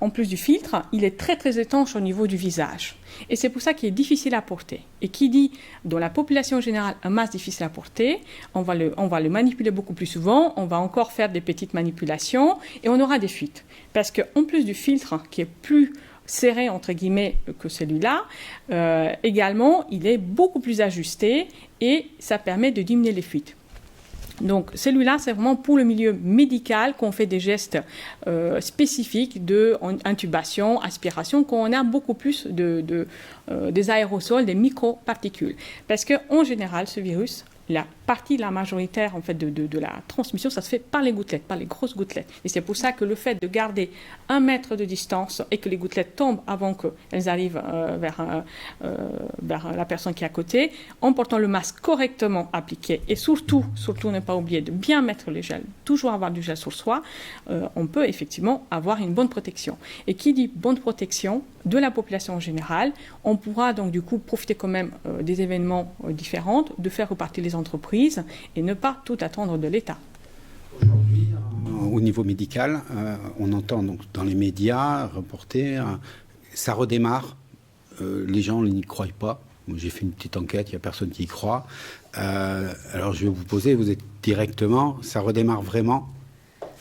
D: en plus du filtre, il est très très étanche au niveau du visage. Et c'est pour ça qu'il est difficile à porter. Et qui dit, dans la population générale, un masque difficile à porter, on va le manipuler beaucoup plus souvent, on va encore faire des petites manipulations et on aura des fuites. Parce qu'en plus du filtre, qui est plus serré, entre guillemets, que celui-là, également, il est beaucoup plus ajusté et ça permet de diminuer les fuites. Donc celui-là, c'est vraiment pour le milieu médical qu'on fait des gestes spécifiques d'intubation, aspiration, qu'on a beaucoup plus des aérosols, des microparticules. Parce qu'en général, ce virus, la majoritaire en fait, de la transmission, ça se fait par les gouttelettes, par les grosses gouttelettes. Et c'est pour ça que le fait de garder 1 mètre de distance et que les gouttelettes tombent avant qu'elles arrivent vers la personne qui est à côté, en portant le masque correctement appliqué et surtout ne pas oublier de bien mettre les gels, toujours avoir du gel sur soi, on peut effectivement avoir une bonne protection. Et qui dit bonne protection de la population en général, on pourra donc du coup profiter quand même des événements différents, de faire repartir les entreprises et ne pas tout attendre de l'État.
A: Aujourd'hui, au niveau médical, on entend donc dans les médias reporter, ça redémarre, les gens n'y croient pas. Moi, j'ai fait une petite enquête, il n'y a personne qui y croit. Alors je vais vous poser, vous êtes directement, ça redémarre vraiment ?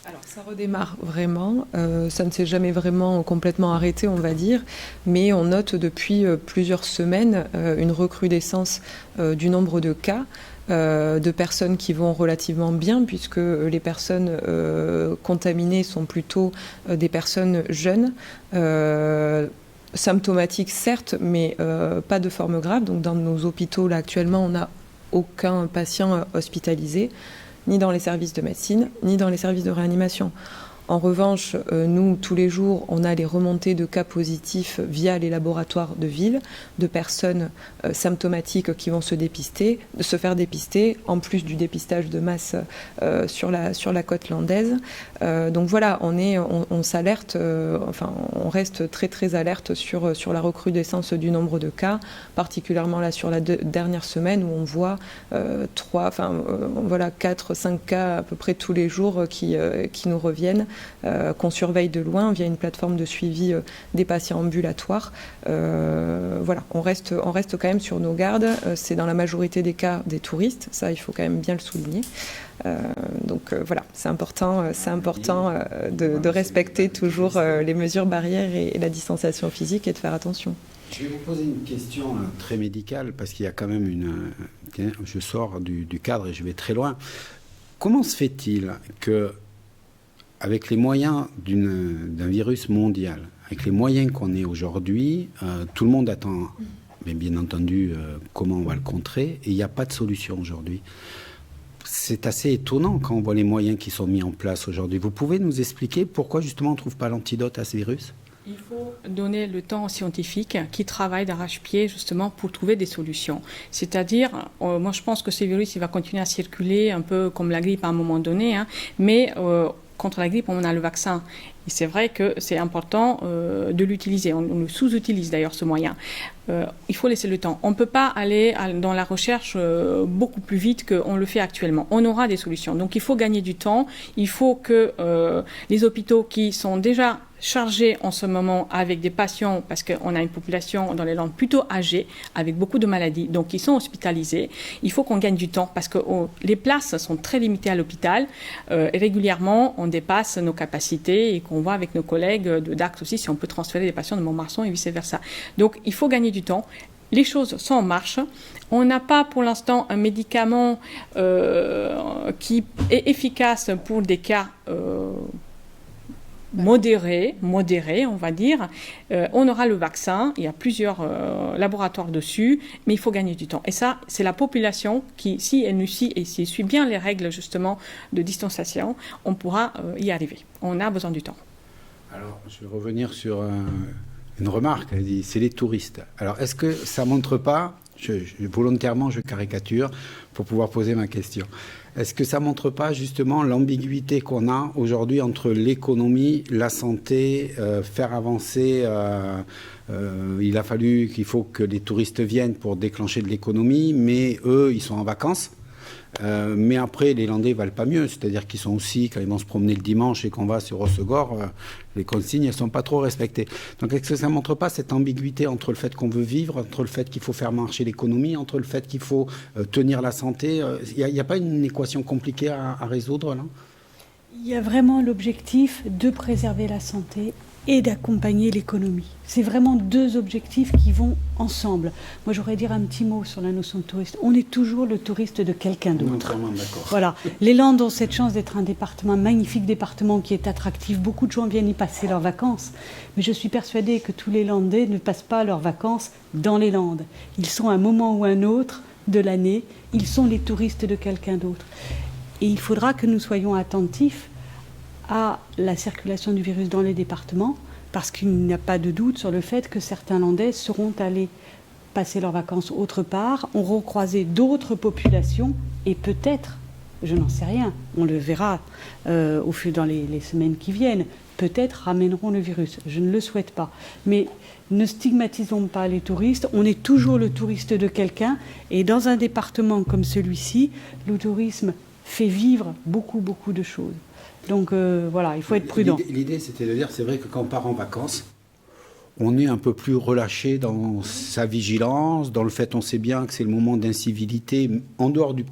C: Alors ça redémarre vraiment, ça ne s'est jamais vraiment complètement arrêté, on va dire, mais on note depuis plusieurs semaines une recrudescence du nombre de cas, de personnes qui vont relativement bien, puisque les personnes contaminées sont plutôt des personnes jeunes, symptomatiques certes, mais pas de forme grave. Donc dans nos hôpitaux, là actuellement, on n'a aucun patient hospitalisé, ni dans les services de médecine, ni dans les services de réanimation. En revanche, nous, tous les jours, on a les remontées de cas positifs via les laboratoires de ville, de personnes symptomatiques qui vont se faire dépister, en plus du dépistage de masse sur la côte landaise. Donc voilà, on s'alerte, on reste très très alerte sur la recrudescence du nombre de cas, particulièrement là sur la dernière semaine où on voit 4, 5 cas à peu près tous les jours qui nous reviennent. Qu'on surveille de loin via une plateforme de suivi des patients ambulatoires. On reste quand même sur nos gardes. C'est dans la majorité des cas des touristes, ça il faut quand même bien le souligner. C'est important de respecter toujours les mesures barrières et la distanciation physique et de faire attention.
A: Je vais vous poser une question très médicale parce qu'il y a quand même je sors du cadre et je vais très loin. Comment se fait-il que avec les moyens d'un virus mondial, avec les moyens qu'on ait aujourd'hui, tout le monde attend, mais bien entendu, comment on va le contrer, et il n'y a pas de solution aujourd'hui. C'est assez étonnant quand on voit les moyens qui sont mis en place aujourd'hui. Vous pouvez nous expliquer pourquoi justement on ne trouve pas l'antidote à ce virus ?
D: Il faut donner le temps aux scientifiques qui travaillent d'arrache-pied justement pour trouver des solutions. C'est-à-dire, moi je pense que ce virus il va continuer à circuler un peu comme la grippe à un moment donné, mais contre la grippe, on a le vaccin. Et c'est vrai que c'est important de l'utiliser. On le sous-utilise d'ailleurs ce moyen. Il faut laisser le temps. On ne peut pas aller dans la recherche beaucoup plus vite qu'on le fait actuellement. On aura des solutions. Donc il faut gagner du temps. Il faut que les hôpitaux qui sont déjà chargés en ce moment avec des patients, parce qu'on a une population dans les Landes plutôt âgée, avec beaucoup de maladies, donc ils sont hospitalisés. Il faut qu'on gagne du temps parce que les places sont très limitées à l'hôpital. Et régulièrement, on dépasse nos capacités et qu'on voit avec nos collègues de Dax aussi si on peut transférer des patients de Montmarsan et vice-versa. Donc il faut gagner du temps. Les choses sont en marche. On n'a pas pour l'instant un médicament qui est efficace pour des cas modéré, on va dire. On aura le vaccin, il y a plusieurs laboratoires dessus, mais il faut gagner du temps. Et ça, c'est la population qui, si elle suit bien les règles justement de distanciation, on pourra y arriver. On a besoin du temps.
A: Alors, je vais revenir sur une remarque. Elle dit, c'est les touristes. Alors, est-ce que ça montre pas, volontairement, je caricature pour pouvoir poser ma question. Est-ce que ça ne montre pas justement l'ambiguïté qu'on a aujourd'hui entre l'économie, la santé, faire avancer il a fallu qu'il faut que les touristes viennent pour déclencher de l'économie, mais eux, ils sont en vacances. Mais après, les Landais ne valent pas mieux. C'est-à-dire qu'ils sont aussi, quand ils vont se promener le dimanche et qu'on va sur Hossegor, les consignes ne sont pas trop respectées. Donc est-ce que ça ne montre pas cette ambiguïté entre le fait qu'on veut vivre, entre le fait qu'il faut faire marcher l'économie, entre le fait qu'il faut tenir la santé? Il n'y a pas une équation compliquée à résoudre là?
B: Il y a vraiment l'objectif de préserver la santé et d'accompagner l'économie. C'est vraiment deux objectifs qui vont ensemble. Moi, j'aurais dire un petit mot sur la notion de touriste. On est toujours le touriste de quelqu'un d'autre. Voilà. Les Landes ont cette chance d'être un département, un magnifique département qui est attractif. Beaucoup de gens viennent y passer leurs vacances. Mais je suis persuadée que tous les Landais ne passent pas leurs vacances dans les Landes. Ils sont à un moment ou un autre de l'année. Ils sont les touristes de quelqu'un d'autre. Et il faudra que nous soyons attentifs à la circulation du virus dans les départements, parce qu'il n'y a pas de doute sur le fait que certains Landais seront allés passer leurs vacances autre part, auront croisé d'autres populations, et peut-être, je n'en sais rien, on le verra dans les semaines qui viennent, peut-être ramèneront le virus. Je ne le souhaite pas. Mais ne stigmatisons pas les touristes, on est toujours le touriste de quelqu'un, et dans un département comme celui-ci, le tourisme fait vivre beaucoup, beaucoup de choses. Donc voilà, il faut être prudent.
A: L'idée, c'était de dire, c'est vrai que quand on part en vacances, on est un peu plus relâché dans sa vigilance, dans le fait on sait bien que c'est le moment d'incivilité, en dehors du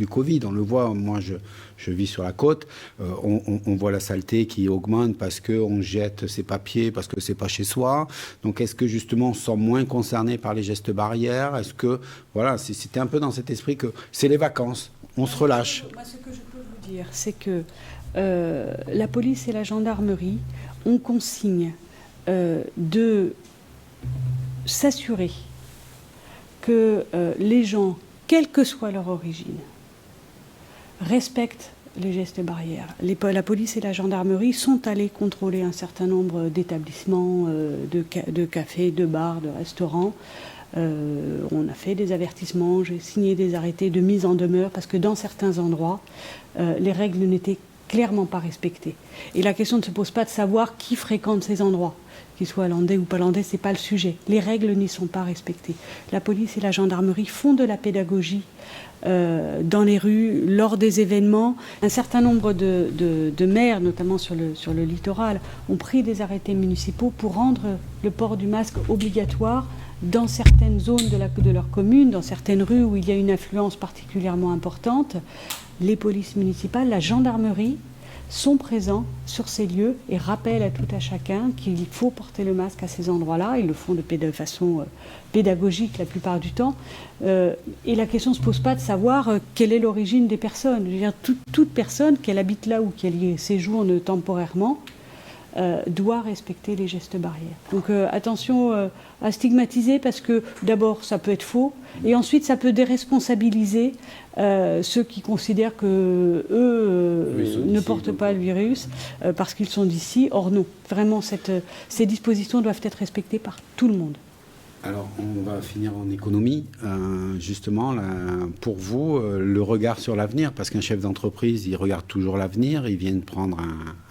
A: Covid, on le voit, moi je vis sur la côte, on voit la saleté qui augmente parce qu'on jette ses papiers, parce que c'est pas chez soi. Donc est-ce que justement on se sent moins concerné par les gestes barrières? Est-ce que, voilà, c'était un peu dans cet esprit que c'est les vacances, on se relâche.
B: Moi, ce que je peux vous dire, c'est que la police et la gendarmerie ont consigne de s'assurer que les gens, quelle que soit leur origine, respectent les gestes barrières. La police et la gendarmerie sont allés contrôler un certain nombre d'établissements, de cafés, de bars, de restaurants. On a fait des avertissements, j'ai signé des arrêtés de mise en demeure parce que dans certains endroits, les règles n'étaient clairement pas respectées. Et la question ne se pose pas de savoir qui fréquente ces endroits. Qu'ils soient landais ou pas landais, ce n'est pas le sujet. Les règles n'y sont pas respectées. La police et la gendarmerie font de la pédagogie dans les rues, lors des événements. Un certain nombre de maires, notamment sur le littoral, ont pris des arrêtés municipaux pour rendre le port du masque obligatoire dans certaines zones de leur commune, dans certaines rues où il y a une influence particulièrement importante. Les polices municipales, la gendarmerie sont présents sur ces lieux et rappellent à tout à chacun qu'il faut porter le masque à ces endroits-là. Ils le font de façon pédagogique la plupart du temps. Et la question ne se pose pas de savoir quelle est l'origine des personnes. Je veux dire, toute personne, qu'elle habite là ou qu'elle y séjourne temporairement, doit respecter les gestes barrières. Donc attention à stigmatiser, parce que d'abord ça peut être faux et ensuite ça peut déresponsabiliser ceux qui considèrent que eux ne portent pas le virus parce qu'ils sont d'ici. Or non, vraiment ces dispositions doivent être respectées par tout le monde.
A: Alors, on va finir en économie. Justement, là, pour vous, le regard sur l'avenir, parce qu'un chef d'entreprise, il regarde toujours l'avenir, il vient de prendre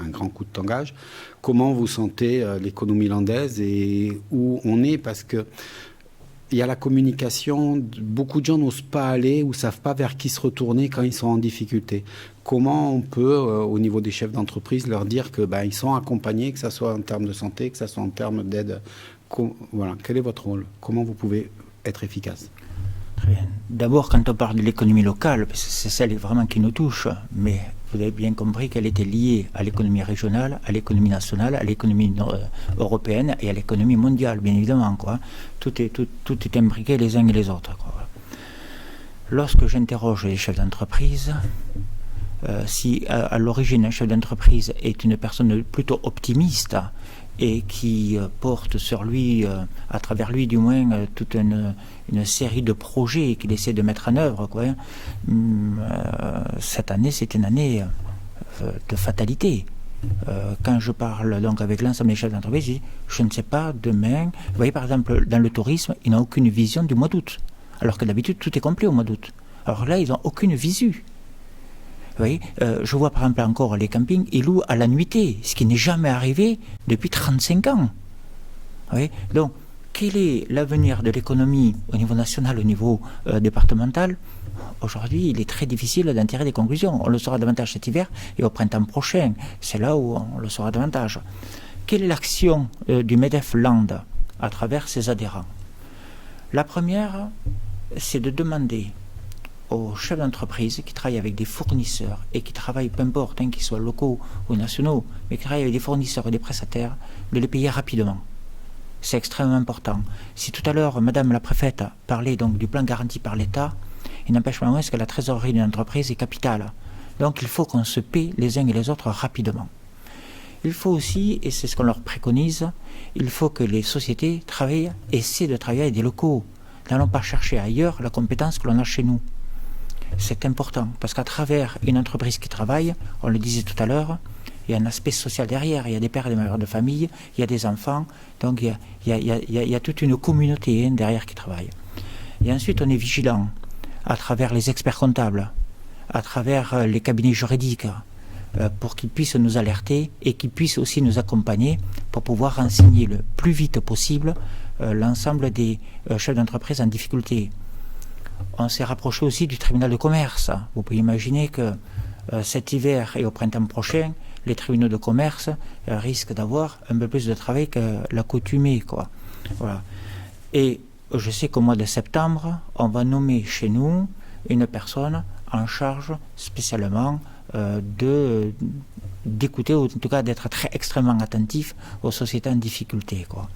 A: un grand coup de tangage. Comment vous sentez l'économie landaise et où on est? Parce que il y a la communication, beaucoup de gens n'osent pas aller ou ne savent pas vers qui se retourner quand ils sont en difficulté. Comment on peut, au niveau des chefs d'entreprise, leur dire que ils sont accompagnés, que ce soit en termes de santé, que ce soit en termes d'aide? Voilà. Quel est votre rôle? Comment vous pouvez être efficace?
E: Très bien. D'abord, quand on parle de l'économie locale, c'est celle vraiment qui nous touche, mais vous avez bien compris qu'elle était liée à l'économie régionale, à l'économie nationale, à l'économie européenne et à l'économie mondiale, bien évidemment, quoi. Tout est imbriqué les uns et les autres, quoi. Lorsque j'interroge les chefs d'entreprise, si à l'origine un chef d'entreprise est une personne plutôt optimiste et qui porte sur lui, à travers lui du moins, toute une série de projets qu'il essaie de mettre en œuvre, quoi. Cette année, c'est une année de fatalité. Quand je parle donc avec l'ensemble des chefs d'entreprise, je dis, je ne sais pas demain. Vous voyez, par exemple, dans le tourisme, ils n'ont aucune vision du mois d'août, alors que d'habitude, tout est complet au mois d'août. Alors là, ils n'ont aucune visu. Vous voyez, je vois par exemple encore les campings, ils louent à la nuitée, ce qui n'est jamais arrivé depuis 35 ans. Vous voyez, donc, quel est l'avenir de l'économie au niveau national, au niveau départemental? Aujourd'hui, il est très difficile d'en tirer des conclusions. On le saura davantage cet hiver et au printemps prochain. C'est là où on le saura davantage. Quelle est l'action du MEDEF Land à travers ses adhérents? La première, c'est de demander aux chefs d'entreprise qui travaillent avec des fournisseurs et qui travaillent, peu importe, qu'ils soient locaux ou nationaux, mais qui travaillent avec des fournisseurs et des prestataires, de les payer rapidement. C'est extrêmement important. Si tout à l'heure, Madame la préfète parlait donc du plan garanti par l'État, il n'empêche pas moins que la trésorerie d'une entreprise est capitale. Donc il faut qu'on se paie les uns et les autres rapidement. Il faut aussi, et c'est ce qu'on leur préconise, il faut que les sociétés essaient de travailler avec des locaux. N'allons pas chercher ailleurs la compétence que l'on a chez nous. C'est important, parce qu'à travers une entreprise qui travaille, on le disait tout à l'heure, il y a un aspect social derrière, il y a des pères et des mères de famille, il y a des enfants, donc il y a toute une communauté derrière qui travaille. Et ensuite, on est vigilant, à travers les experts comptables, à travers les cabinets juridiques, pour qu'ils puissent nous alerter et qu'ils puissent aussi nous accompagner pour pouvoir renseigner le plus vite possible l'ensemble des chefs d'entreprise en difficulté. On s'est rapproché aussi du tribunal de commerce. Vous pouvez imaginer que cet hiver et au printemps prochain, les tribunaux de commerce risquent d'avoir un peu plus de travail que l'accoutumée, quoi. Voilà. Et je sais qu'au mois de septembre, on va nommer chez nous une personne en charge spécialement d'écouter, ou en tout cas d'être extrêmement attentif aux sociétés en difficulté, quoi.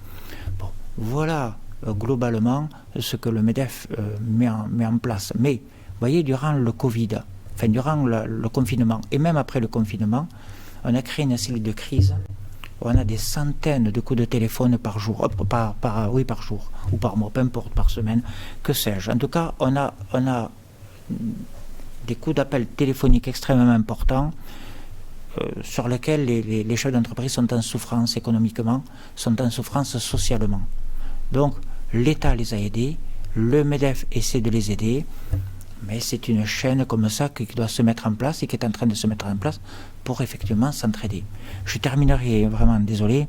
E: Bon, voilà globalement ce que le MEDEF met en place. Mais, vous voyez, durant le Covid, enfin durant le confinement, et même après le confinement, on a créé une cellule de crise. On a des centaines de coups de téléphone par jour, par jour, ou par mois, peu importe, par semaine, que sais-je. En tout cas, on a des coups d'appel téléphoniques extrêmement importants sur lesquels les chefs d'entreprise sont en souffrance économiquement, sont en souffrance socialement. Donc, l'État les a aidés, le MEDEF essaie de les aider, mais c'est une chaîne comme ça qui doit se mettre en place et qui est en train de se mettre en place pour effectivement s'entraider. Je terminerai vraiment, désolé,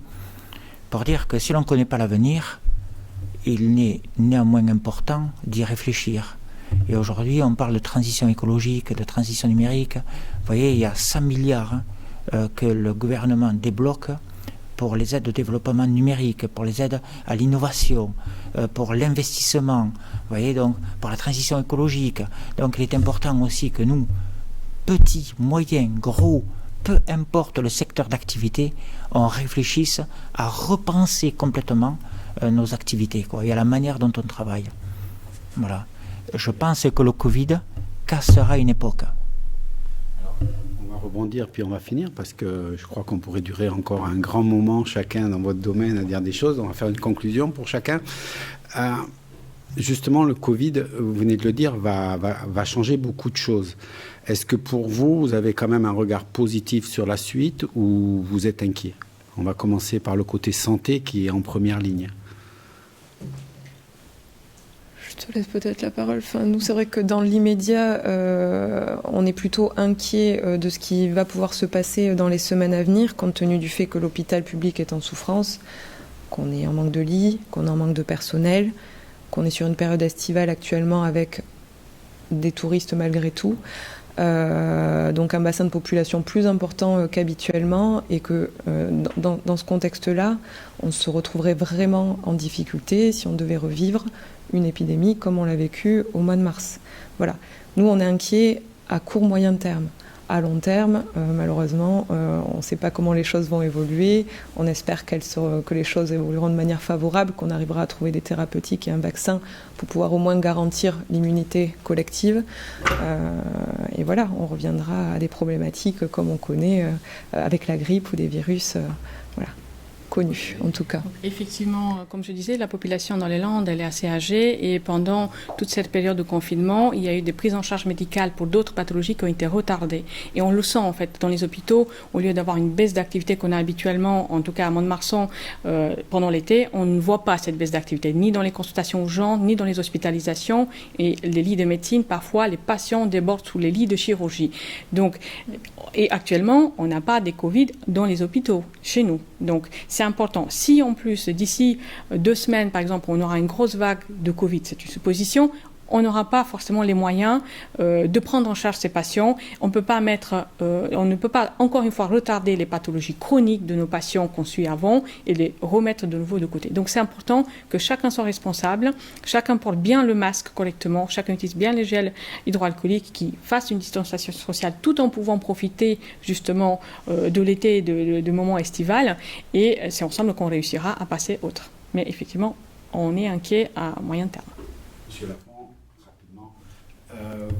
E: pour dire que si l'on ne connaît pas l'avenir, il est néanmoins important d'y réfléchir. Et aujourd'hui, on parle de transition écologique, de transition numérique. Vous voyez, il y a 100 milliards que le gouvernement débloque pour les aides au développement numérique, pour les aides à l'innovation, pour l'investissement, vous voyez, donc pour la transition écologique. Donc il est important aussi que nous, petits, moyens, gros, peu importe le secteur d'activité, on réfléchisse à repenser complètement nos activités, quoi, et à la manière dont on travaille. Voilà. Je pense que le Covid cassera une époque.
A: On va rebondir puis on va finir parce que je crois qu'on pourrait durer encore un grand moment chacun dans votre domaine à dire des choses. On va faire une conclusion pour chacun. Justement, le Covid, vous venez de le dire, va changer beaucoup de choses. Est-ce que pour vous, vous avez quand même un regard positif sur la suite ou vous êtes inquiet? On va commencer par le côté santé qui est en première ligne.
C: Je te laisse peut-être la parole. Enfin, nous, c'est vrai que dans l'immédiat, on est plutôt inquiet de ce qui va pouvoir se passer dans les semaines à venir, compte tenu du fait que l'hôpital public est en souffrance, qu'on est en manque de lits, qu'on est en manque de personnel, qu'on est sur une période estivale actuellement avec des touristes malgré tout. Donc un bassin de population plus important qu'habituellement, et que dans ce contexte-là, on se retrouverait vraiment en difficulté si on devait revivre une épidémie comme on l'a vécu au mois de mars. Voilà. Nous, on est inquiets à court moyen terme. À long terme, malheureusement, on ne sait pas comment les choses vont évoluer. On espère que les choses évolueront de manière favorable, qu'on arrivera à trouver des thérapeutiques et un vaccin pour pouvoir au moins garantir l'immunité collective. Et voilà, on reviendra à des problématiques comme on connaît avec la grippe ou des virus connus, en tout cas.
D: Effectivement, comme je disais, la population dans les Landes, elle est assez âgée, et pendant toute cette période de confinement, il y a eu des prises en charge médicales pour d'autres pathologies qui ont été retardées. Et on le sent, en fait, dans les hôpitaux, au lieu d'avoir une baisse d'activité qu'on a habituellement, en tout cas à Mont-de-Marsan, pendant l'été, on ne voit pas cette baisse d'activité, ni dans les consultations urgentes, ni dans les hospitalisations, et les lits de médecine, parfois, les patients débordent sous les lits de chirurgie. Donc, et actuellement, on n'a pas des Covid dans les hôpitaux, chez nous. Donc, c'est important. Si en plus, d'ici 2 semaines, par exemple, on aura une grosse vague de Covid, c'est une supposition, on n'aura pas forcément les moyens de prendre en charge ces patients. On ne peut pas, encore une fois, retarder les pathologies chroniques de nos patients qu'on suit avant et les remettre de nouveau de côté. Donc c'est important que chacun soit responsable, chacun porte bien le masque correctement, chacun utilise bien les gels hydroalcooliques, qui fassent une distanciation sociale tout en pouvant profiter justement de l'été et de moments estivales. Et c'est ensemble qu'on réussira à passer autre. Mais effectivement, on est inquiet à moyen terme.
A: Monsieur Lafont,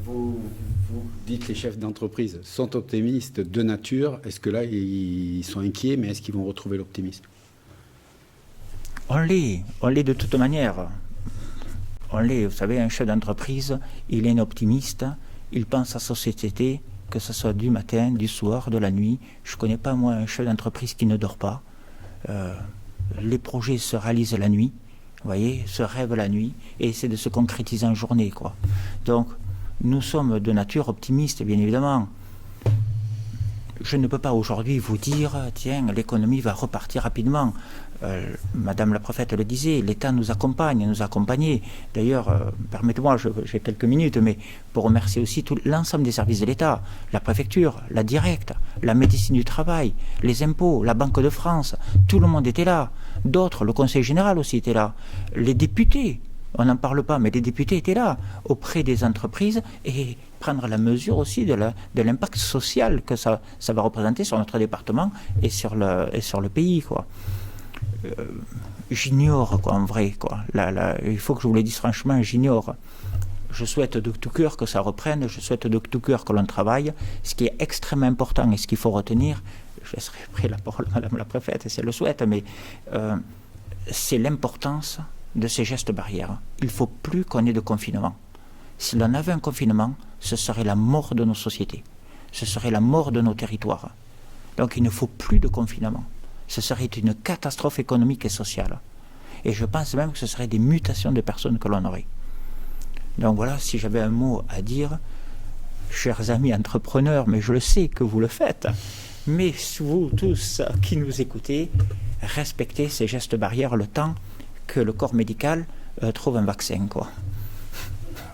A: vous dites que les chefs d'entreprise sont optimistes de nature. Est-ce que là, ils sont inquiets, mais est-ce qu'ils vont retrouver l'optimisme?
E: On l'est de toute manière. On l'est. Vous savez, un chef d'entreprise, il est un optimiste, il pense à sa société, que ce soit du matin, du soir, de la nuit. Je ne connais pas, moi, un chef d'entreprise qui ne dort pas. Les projets se réalisent la nuit. Vous voyez, se rêve la nuit et essaie de se concrétiser en journée, quoi. Donc, nous sommes de nature optimiste, bien évidemment. je ne peux pas aujourd'hui vous dire, tiens, l'économie va repartir rapidement. Madame la préfète le disait, l'État nous accompagne, nous a accompagnés. D'ailleurs, permettez-moi, j'ai quelques minutes, mais pour remercier aussi l'ensemble des services de l'État, la préfecture, la directe, la médecine du travail, les impôts, la Banque de France, tout le monde était là. D'autres, le Conseil général aussi était là. Les députés, on n'en parle pas, mais les députés étaient là, auprès des entreprises, et prendre la mesure aussi de l'impact social que ça va représenter sur notre département et sur le pays, quoi. J'ignore, quoi, en vrai, quoi. Il faut que je vous le dise franchement, j'ignore. Je souhaite de tout cœur que ça reprenne, je souhaite de tout cœur que l'on travaille. Ce qui est extrêmement important et ce qu'il faut retenir, je laisserai après la parole à Madame la préfète si elle le souhaite, mais c'est l'importance de ces gestes barrières. Il ne faut plus qu'on ait de confinement. Si l'on avait un confinement, ce serait la mort de nos sociétés. Ce serait la mort de nos territoires. Donc il ne faut plus de confinement. Ce serait une catastrophe économique et sociale. Et je pense même que ce serait des mutations de personnes que l'on aurait. Donc voilà, si j'avais un mot à dire, chers amis entrepreneurs, mais je le sais que vous le faites, mais vous tous qui nous écoutez, respectez ces gestes barrières le temps que le corps médical trouve un vaccin, quoi.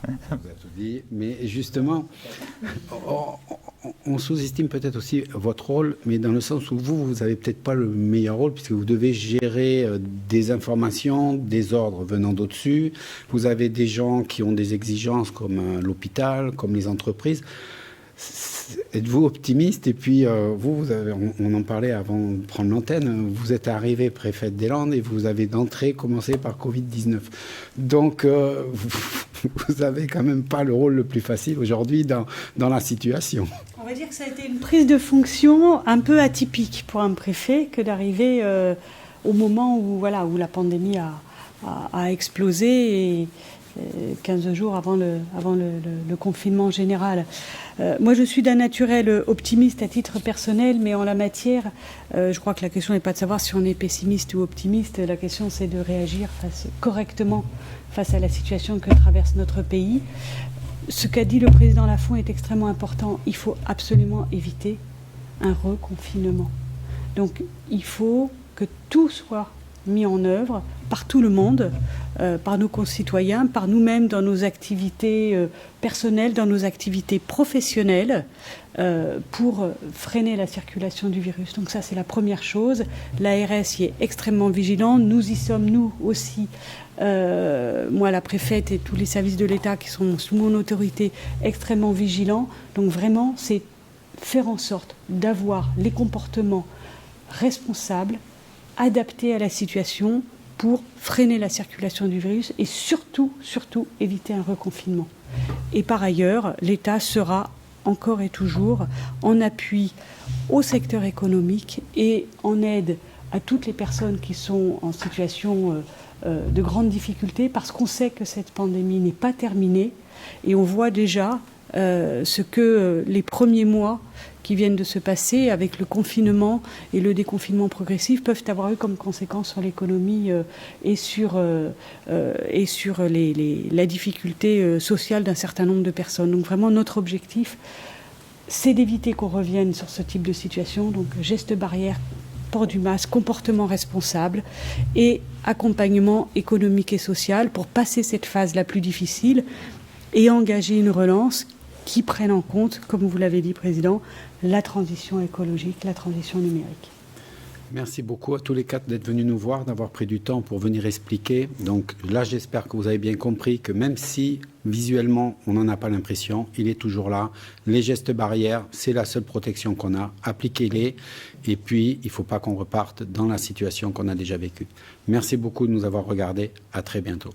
A: Vous avez tout dit, mais justement, on sous-estime peut-être aussi votre rôle, mais dans le sens où vous n'avez peut-être pas le meilleur rôle, puisque vous devez gérer des informations, des ordres venant d'au-dessus. Vous avez des gens qui ont des exigences comme l'hôpital, comme les entreprises. Êtes-vous optimiste? Et puis, vous avez, on en parlait avant de prendre l'antenne, vous êtes arrivé préfète des Landes et vous avez d'entrée commencé par Covid-19. Donc, vous avez quand même pas le rôle le plus facile aujourd'hui dans la situation.
B: On va dire que ça a été une prise de fonction un peu atypique pour un préfet que d'arriver au moment où la pandémie a explosé et 15 jours avant le confinement général. Moi, je suis d'un naturel optimiste à titre personnel, mais en la matière, je crois que la question n'est pas de savoir si on est pessimiste ou optimiste. La question, c'est de réagir correctement face à la situation que traverse notre pays. Ce qu'a dit le président Lafont est extrêmement important. Il faut absolument éviter un reconfinement. Donc, il faut que tout soit mis en œuvre par tout le monde, par nos concitoyens, par nous-mêmes dans nos activités personnelles, dans nos activités professionnelles, pour freiner la circulation du virus. Donc ça, c'est la première chose. L'ARS y est extrêmement vigilant. Nous y sommes, nous aussi, moi, la préfète et tous les services de l'État qui sont sous mon autorité, extrêmement vigilants. Donc vraiment, c'est faire en sorte d'avoir les comportements responsables, adaptés à la situation pour freiner la circulation du virus et surtout éviter un reconfinement. Et par ailleurs, l'État sera encore et toujours en appui au secteur économique et en aide à toutes les personnes qui sont en situation de grande difficulté, parce qu'on sait que cette pandémie n'est pas terminée et on voit déjà ce que les premiers mois qui viennent de se passer avec le confinement et le déconfinement progressif peuvent avoir eu comme conséquence sur l'économie et sur la difficulté sociale d'un certain nombre de personnes. Donc vraiment notre objectif, c'est d'éviter qu'on revienne sur ce type de situation. Donc gestes barrières, port du masque, comportement responsable et accompagnement économique et social pour passer cette phase la plus difficile et engager une relance qui prenne en compte, comme vous l'avez dit, Président, la transition écologique, la transition numérique.
A: Merci beaucoup à tous les quatre d'être venus nous voir, d'avoir pris du temps pour venir expliquer. Donc là, j'espère que vous avez bien compris que même si visuellement, on n'en a pas l'impression, il est toujours là. Les gestes barrières, c'est la seule protection qu'on a. Appliquez-les. Et puis, il ne faut pas qu'on reparte dans la situation qu'on a déjà vécue. Merci beaucoup de nous avoir regardés. À très bientôt.